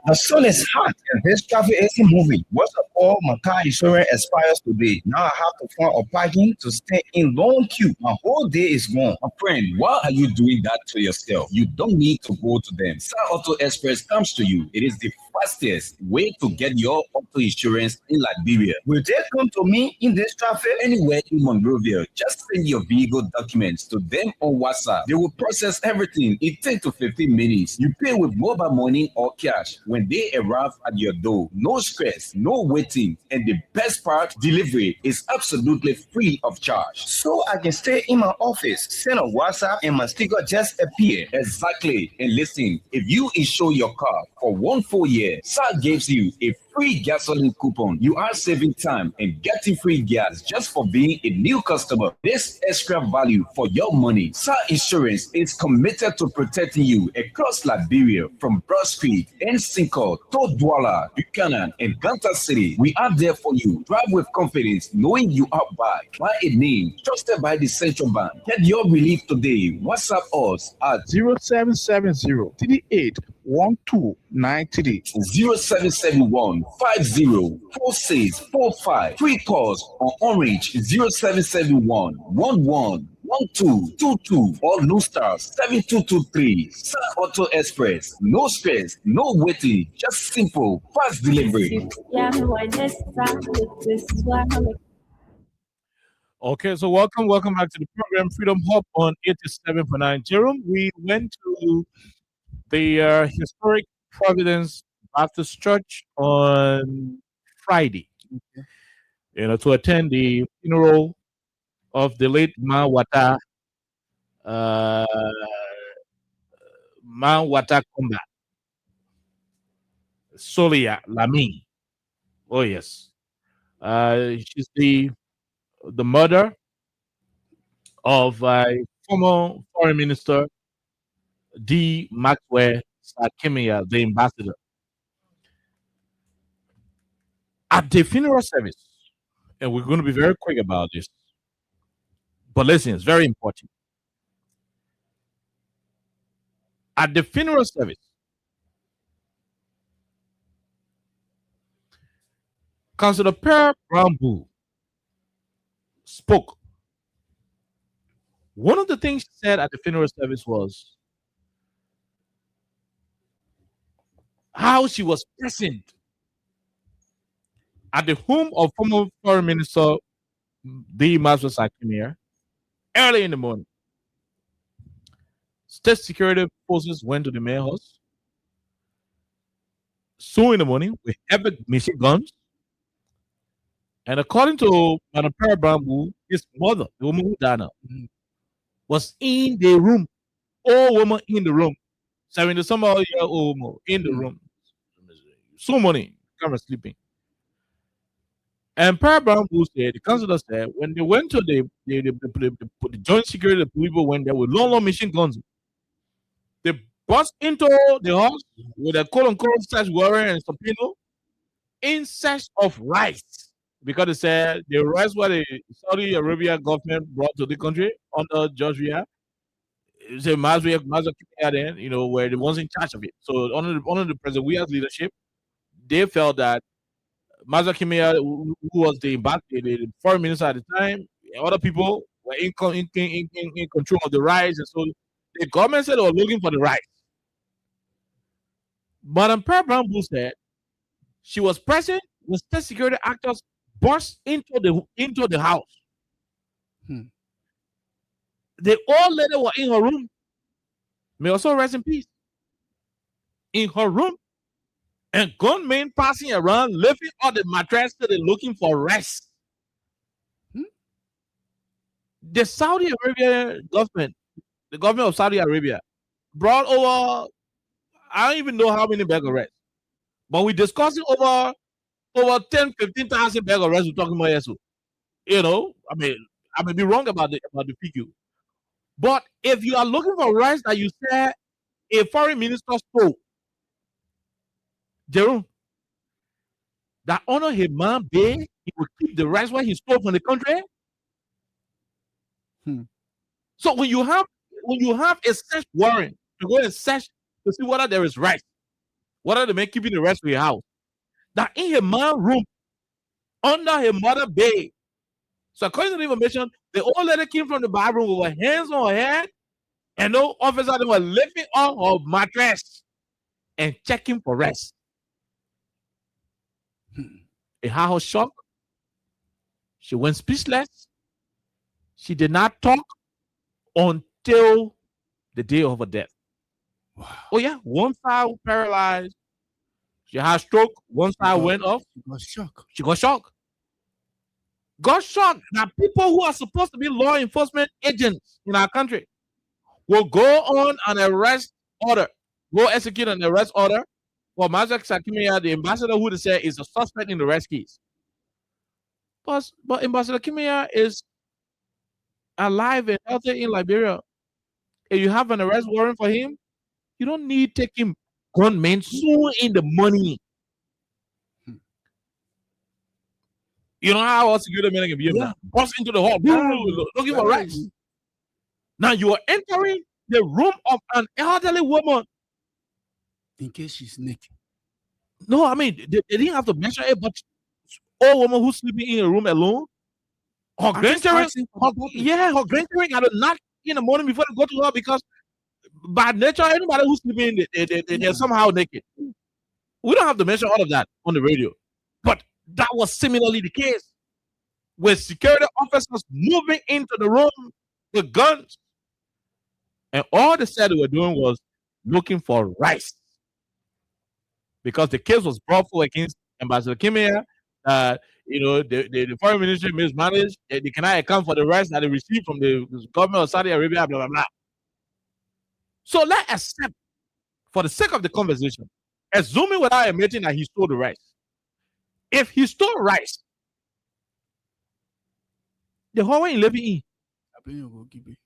The sun is hot and this traffic isn't moving. What's up, all? My car insurance expires today. Now I have to find a parking to stay in long queue. My whole day is gone. My friend, why are you doing that to yourself? You don't need to go to them. Star Auto Express comes to you. It is the fastest way to get your auto insurance in Liberia. Will they come to me in this traffic? Anywhere in Monrovia, just send your vehicle documents to them on WhatsApp. They will process everything in 10 to 15 minutes. You pay with mobile money or cash. When they arrive at your door, no stress, no waiting, and the best part, delivery is absolutely free of charge. So I can stay in my office, send a WhatsApp, and my sticker just appear. Exactly. And listen, if you insure your car for 1 full year, SAR gives you a free gasoline coupon. You are saving time and getting free gas just for being a new customer. This extra value for your money. SAR Insurance is committed to protecting you across Liberia from Broad Street, Nsinko, Todwala, Buchanan, and Ganta City. We are there for you. Drive with confidence, knowing you are back. By a name trusted by the central bank. Get your relief today. WhatsApp us at 0770 38 1293 0771 504645. Free calls on Orange 0771 111222 or New Star 7223. Star Auto Express. No stress, no waiting, just simple, fast delivery. Okay, so welcome back to the program Freedom Hub on 87.9 Jerome. We went to the historic Providence Baptist Church on Friday, to attend the funeral of the late Mawata Komba Solia Lami. Oh yes, she's the mother of former Foreign Minister D. Maxwell Sakimia, the ambassador. At the funeral service, and we're going to be very quick about this, but listen, it's very important. At the funeral service, Councillor Per Brambu spoke. One of the things she said at the funeral service was how she was present at the home of former Foreign Minister D. Maxwell Sakimia early in the morning. State security forces went to the mayor house soon in the morning with heavy machine guns. And according to Madam Per Brambu, his mother, the woman who died now, was in the room. Old woman in the room. 70-some-odd-year-old woman in the room. So many camera sleeping. And Per Brambu said, the councillor said, when they went to the joint security, the people went there with long machine guns. They burst into the house with a quote-unquote search warrant and subpoena in search of rice. Because they said the rice what the Saudi Arabia government brought to the country under George Weah. It's a Mazda then, were the ones in charge of it. So under the President Weah's leadership, they felt that Mazda Kimia, who was the foreign minister at the time, other people were in control of the rice, and so the government said they were looking for the rice. Madam Per Brambu said she was present when state security actors burst into the house. The old lady was in her room. May also rest in peace. In her room, and gunmen passing around, lifting all the mattress that they're looking for rest. The Saudi Arabia government, the government of Saudi Arabia, brought over, I don't even know how many bag of rice, but we're discussing over 10, 15,000 bag of rice we're talking about here. I may be wrong about the figure. But if you are looking for rice that you said a foreign minister stole, Jerome, that honor his man Bay, he will keep the rice what he stole from the country. So when you have a search warrant to go and search to see whether there is rice, whether they may keeping the rice for your house, that in his man room under his mother Bay. So according to the information, the old lady came from the bathroom with her hands on her head, and no officer they were lifting off her mattress and checking for rest. It had her shock. She went speechless. She did not talk until the day of her death. Wow. Oh yeah, one side paralyzed. She had a stroke. One side went off. She got shocked. Got shocked that people who are supposed to be law enforcement agents in our country will go on an arrest order, go execute an arrest order for Mazda Sakimia, the ambassador who they say is a suspect in the arrest case. But Ambassador Kimia is alive and healthy in Liberia. If you have an arrest warrant for him, you don't need to take him gunmen soon in the money. You know how our security men can be bust into the hall, looking for rice. Now you are entering the room of an elderly woman. In case she's naked. No, I mean they didn't have to mention it, but old woman who's sleeping in a room alone. Her grandchildren, her grandchildren got to knock in the morning before they go to her because by nature, anybody who's sleeping, they're somehow naked. We don't have to mention all of that on the radio, but that was similarly the case with security officers moving into the room with guns, and all they said they were doing was looking for rice. because the case was brought forward against Ambassador Kimia. The foreign ministry mismanaged. They cannot account for the rights that they received from the government of Saudi Arabia, blah, blah, blah. So let's accept, for the sake of the conversation, assuming without admitting that he stole the rights. If he stole rights, the whole way he living in, I bet you will keep it.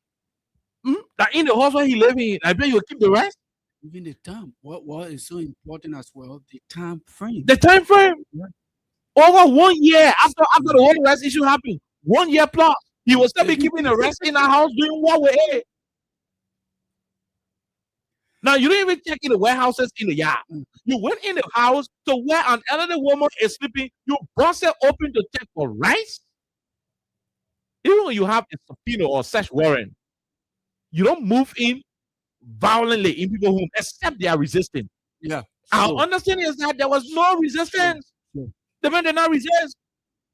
that in the house where he living in, I bet you will keep the rights. Even the time. What is so important as well, the time frame. The time frame. Over 1 year after the whole rights issue happened, 1 year plus, he will still be keeping the rest in our house doing what with it. Now, you didn't even check in the warehouses in the yard. You went in the house to where another woman is sleeping. You bust it open to check for rice. Even when you have a subpoena or search warrant, you don't move in violently in people's home except they are resisting. Yeah. Our understanding is that there was no resistance. The men did not resist.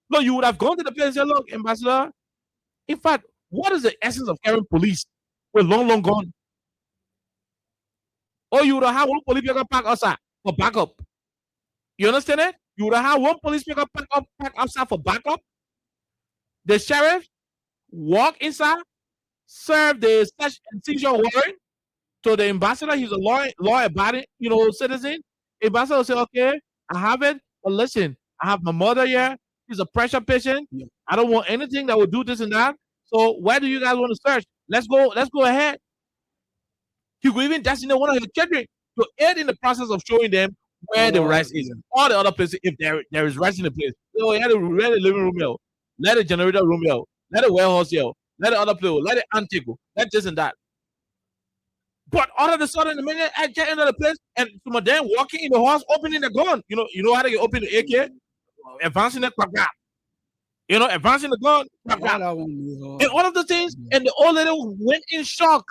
No, you would have gone to the place and said, look, Ambassador, in fact, what is the essence of carrying police? We're long gone. Or you would have had one police picker park outside for backup. You understand it? You would have had one police picker park outside for backup. The sheriff walk inside, serve the search and seizure warrant to the ambassador. He's a law-abiding, citizen. Ambassador will say, okay, I have it, but listen, I have my mother here. She's a pressure patient. Yeah. I don't want anything that will do this and that. So where do you guys want to search? Let's go ahead. You could even designate one of your children to aid in the process of showing them where the rice is. All the other places, if there is rice in the place. So let the living room here, let the generator room here, let the warehouse here, let the other place, let the antique, let this and that. But all of a sudden, the minute I get into the place, and some of them walking in the house, opening the gun. You know how they open the AK? Advancing the crack. Advancing the gun. And all of the things, and the old lady went in shock.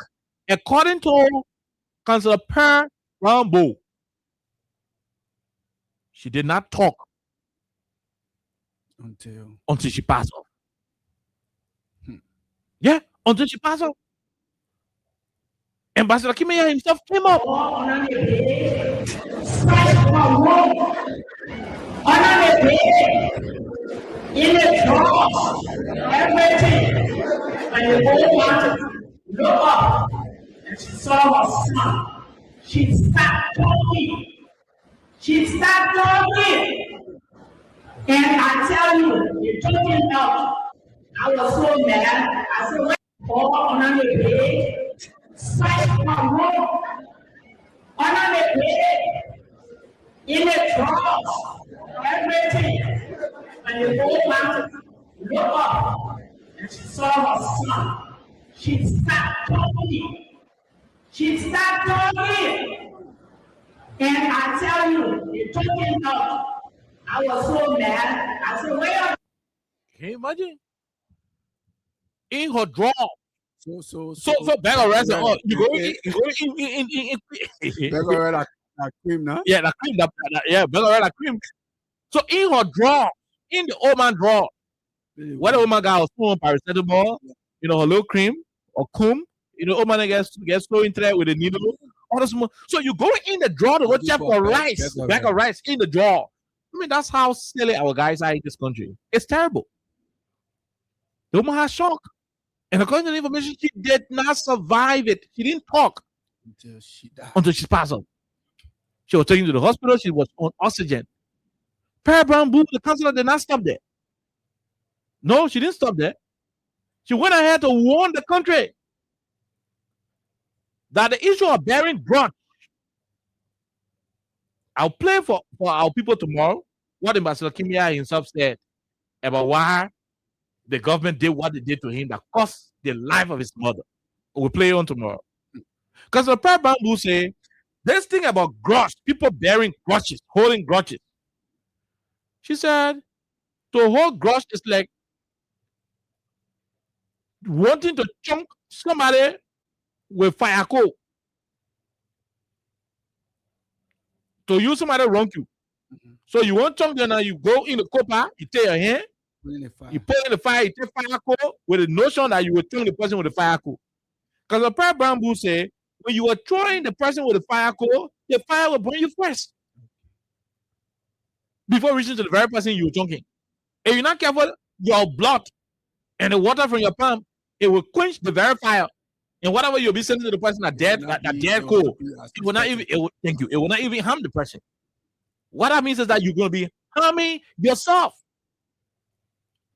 According to Councillor Per Rambo, she did not talk until she passed off. Yeah, until she passed off. Ambassador Kimia himself came up. In the cross, everything, and the whole mountain, look up, and she saw her son. She started talking. And I tell you, it took him out. I was so mad. I said, what? On the bed, spike my room, on the bed, in the cross, everything. And the whole mountain looked up, and she saw her son. She started talking. And I tell you, it took him out. I was so mad. I said, where are you? Can you imagine? In her draw. So bag of rice. Oh, you go in. Bag of rice like cream, no? Yeah, like cream. Yeah, bag of rice like cream. So in her draw, in the old man draw, where the old man got spoon paracetamol, her little cream or cum, old man gets so into that with a needle. All this more. So you go in the drawer to go check for rice, bag of rice in the drawer. I mean, that's how silly our guys are in this country. It's terrible. The woman has shock. And according to the information, she did not survive it. She didn't talk until she died. Until she passed out. She was taken to the hospital. She was on oxygen. Per Bamboo, the councillor, did not stop there. No, she didn't stop there. She went ahead to warn the country that the issue of bearing grudge. I'll play for our people tomorrow what Ambassador Kimia himself said about why the government did what they did to him that cost the life of his mother. We'll play on tomorrow. Because the Per Bamboo say this thing about grudge, people bearing grudges, holding grudges. She said to hold grudge is like wanting to chunk somebody with fire coal. To use somebody wrong you. So you want chunk them now, you go in the copper, you take your hand, you put in the fire, you take fire coal with the notion that you will chunk the person with the fire coal. Because the Per Bamboo say when you are throwing the person with the fire coal, the fire will burn you first. before reaching to the very person you're choking. If you're not careful, your blood and the water from your palm, it will quench the very fire. And whatever you'll be sending to the person that dead cold, it will not even, it will not even harm the person. What that means is that you're going to be harming yourself.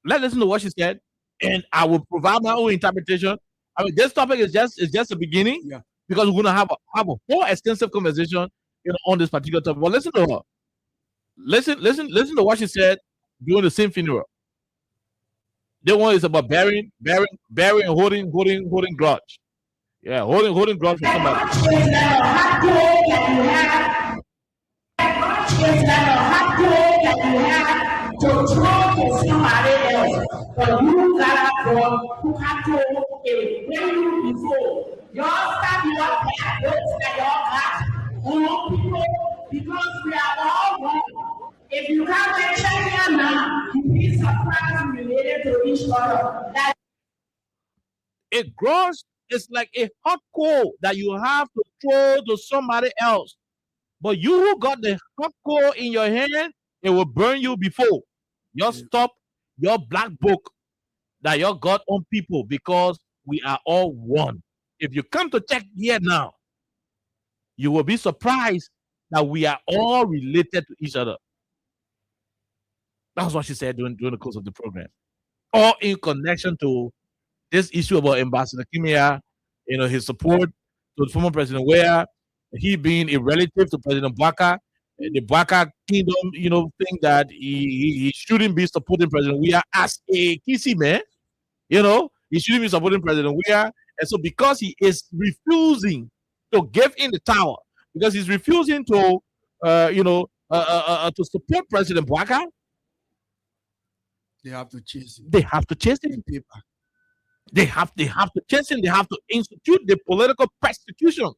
Let's listen to what she said, and I will provide my own interpretation. I mean, this topic is just the beginning, because we're going to have a whole extensive conversation, on this particular topic. But listen to her. Listen to what she said during the same funeral. The one is about burying, and holding grudge. Yeah, holding grudge for somebody. To talk to somebody else, but you got who have told you before. Y'all stop your bad works that y'all got on people, because we are all wrong. If you have a check now, you be surprised related to each other. That a grudge is like a hot coal that you have to throw to somebody else. But you who got the hot coal in your hand, it will burn you before. You stop your black book that you got on people, because we are all one. If you come to check here now, you will be surprised that we are all related to each other. That's what she said during the course of the program. All in connection to this issue about Ambassador Kimia, his support to the former President Weah, he being a relative to President Bwaka, the Bwaka kingdom, think that he shouldn't be supporting President Weah as a Kisi man. He shouldn't be supporting President Weah. And so because he is refusing to give in the tower, because he's refusing to, to support President Bwaka, they have to chase him. They have to chase him. They have to chase him. They have to institute the political persecution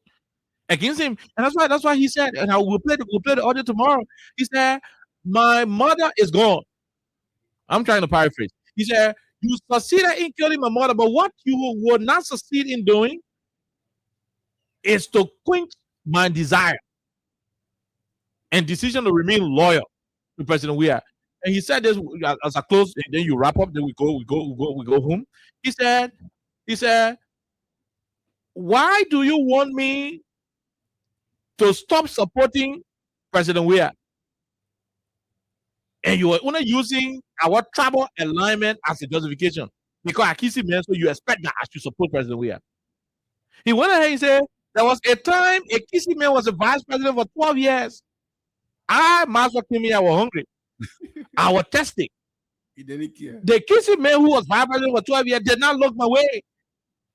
against him. And that's why he said, and we'll play the audio tomorrow. He said, my mother is gone. I'm trying to paraphrase. He said, you succeeded in killing my mother, but what you will not succeed in doing is to quench my desire and decision to remain loyal to President Weah. And he said this as I close, and then you wrap up, then we go home. He said, why do you want me to stop supporting President Weah? And you are only using our tribal alignment as a justification. Because I kiss him, man, so you expect that I should support President Weah. He went ahead and said, there was a time a Kisi man was a vice president for 12 years. I, Master Kimia, were hungry. I was testing. He didn't care. The Kisi man who was vice president for 12 years did not look my way.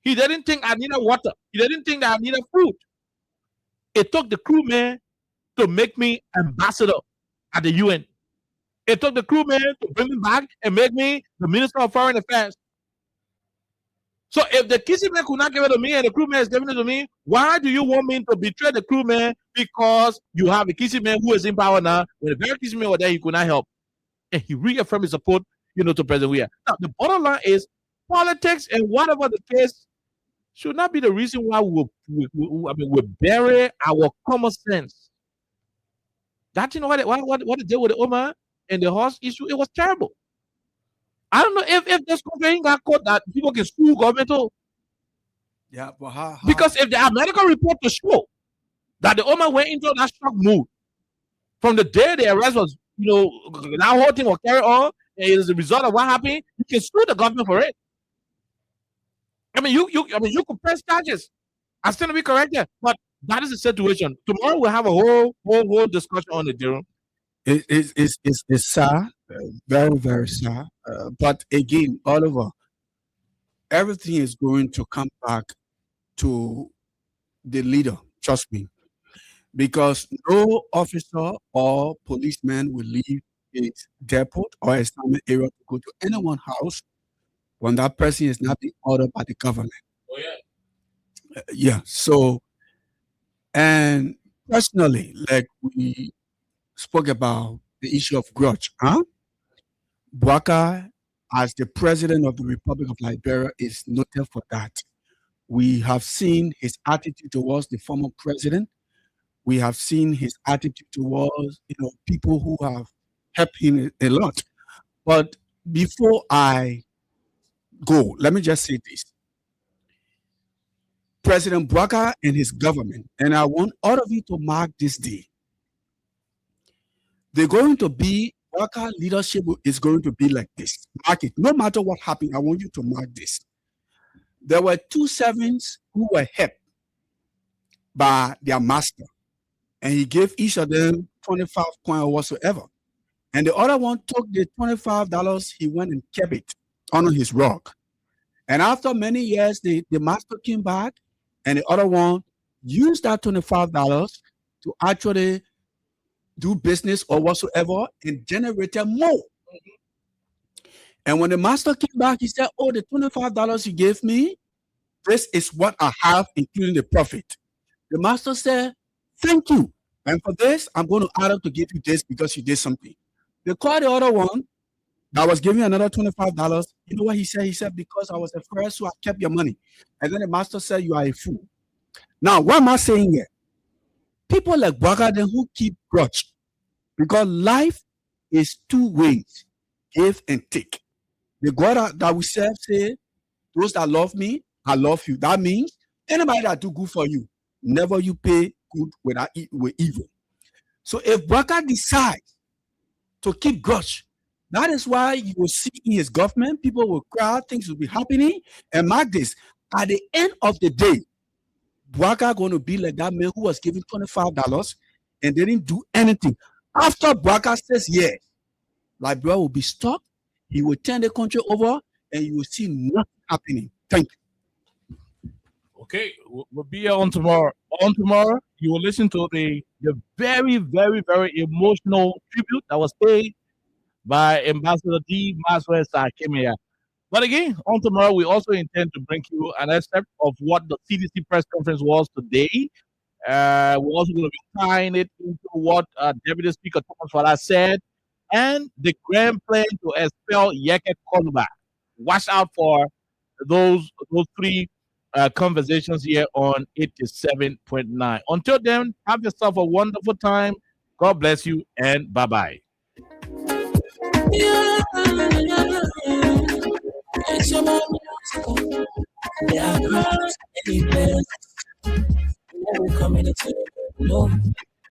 He didn't think I needed water. He didn't think that I needed food. It took the crew man to make me ambassador at the UN. It took the crew man to bring me back and make me the Minister of Foreign Affairs. So if the Kisi man could not give it to me and the crew man is giving it to me, why do you want me to betray the crew man because you have a Kisi man who is in power now? When the very Kisi man was there, he could not help. And he reaffirmed his support, to President Weah. Now, the bottom line is politics and whatever the case should not be the reason why we bury our common sense. That, what they did with the Omar and the horse issue, it was terrible. I don't know if this country got caught that people can sue government. Yeah, but how? Because if the medical report to show that the Omar went into that shock mood from the day the arrest was, that whole thing was carried on, and it is a result of what happened, you can sue the government for it. I mean, you could press charges. I still to be corrected, but that is the situation. Tomorrow we'll have a whole discussion on it, Jerome. It's sad, very, very sad. But again, Oliver, everything is going to come back to the leader. Trust me, because no officer or policeman will leave his depot or assignment area to go to anyone's house when that person is not being ordered by the government. Oh yeah. Yeah. So, and personally, like we spoke about the issue of grudge, Bwaka, as the president of the Republic of Liberia, is noted for that. We have seen his attitude towards the former president. We have seen his attitude towards people who have helped him a lot. But before I go, let me just say this. President Boubacar and his government, and I want all of you to mark this day. They're going to be, Boubacar leadership is going to be like this. Mark it. No matter what happened, I want you to mark this. There were 2 servants who were helped by their master, and he gave each of them 25 coins or whatsoever. And the other one took the $25, he went and kept it under his rug. And after many years, the master came back, and the other one used that $25 to actually do business or whatsoever and generated more. And when the master came back, he said, oh, the $25 you gave me, this is what I have, including the profit. The master said, thank you. And for this, I'm going to add up to give you this because you did something. They called the other one that was giving another $25. You know what he said? He said, because I was the first, so I kept your money. And then the master said, you are a fool. Now, what am I saying here? People like Boubacar then who keep grudge, because life is 2 ways, give and take. The God that we serve say, those that love me, I love you. That means anybody that do good for you, never you pay good with evil. So if Boubacar decides to keep grudge, that is why you will see in his government, people will cry, things will be happening. And mark this, at the end of the day, Boubacar going to be like that man who was given $25 and they didn't do anything. After Boubacar says yes, Liberia will be stopped, he will turn the country over, and you will see nothing happening. Thank you. Okay, we'll be here on tomorrow. On tomorrow, you will listen to the very, very, very emotional tribute that was paid by Ambassador D. Maxwell Sakimia. But again, on tomorrow, we also intend to bring you an excerpt of what the CDC press conference was today. We're also going to be tying it into what Deputy Speaker Thomas Fala said and the grand plan to expel Yeket Koluba. Watch out for those 3 conversations here on 87.9. Until then, have yourself a wonderful time. God bless you and bye-bye. It's your musical. Yeah, girls, any place. Never coming to take no.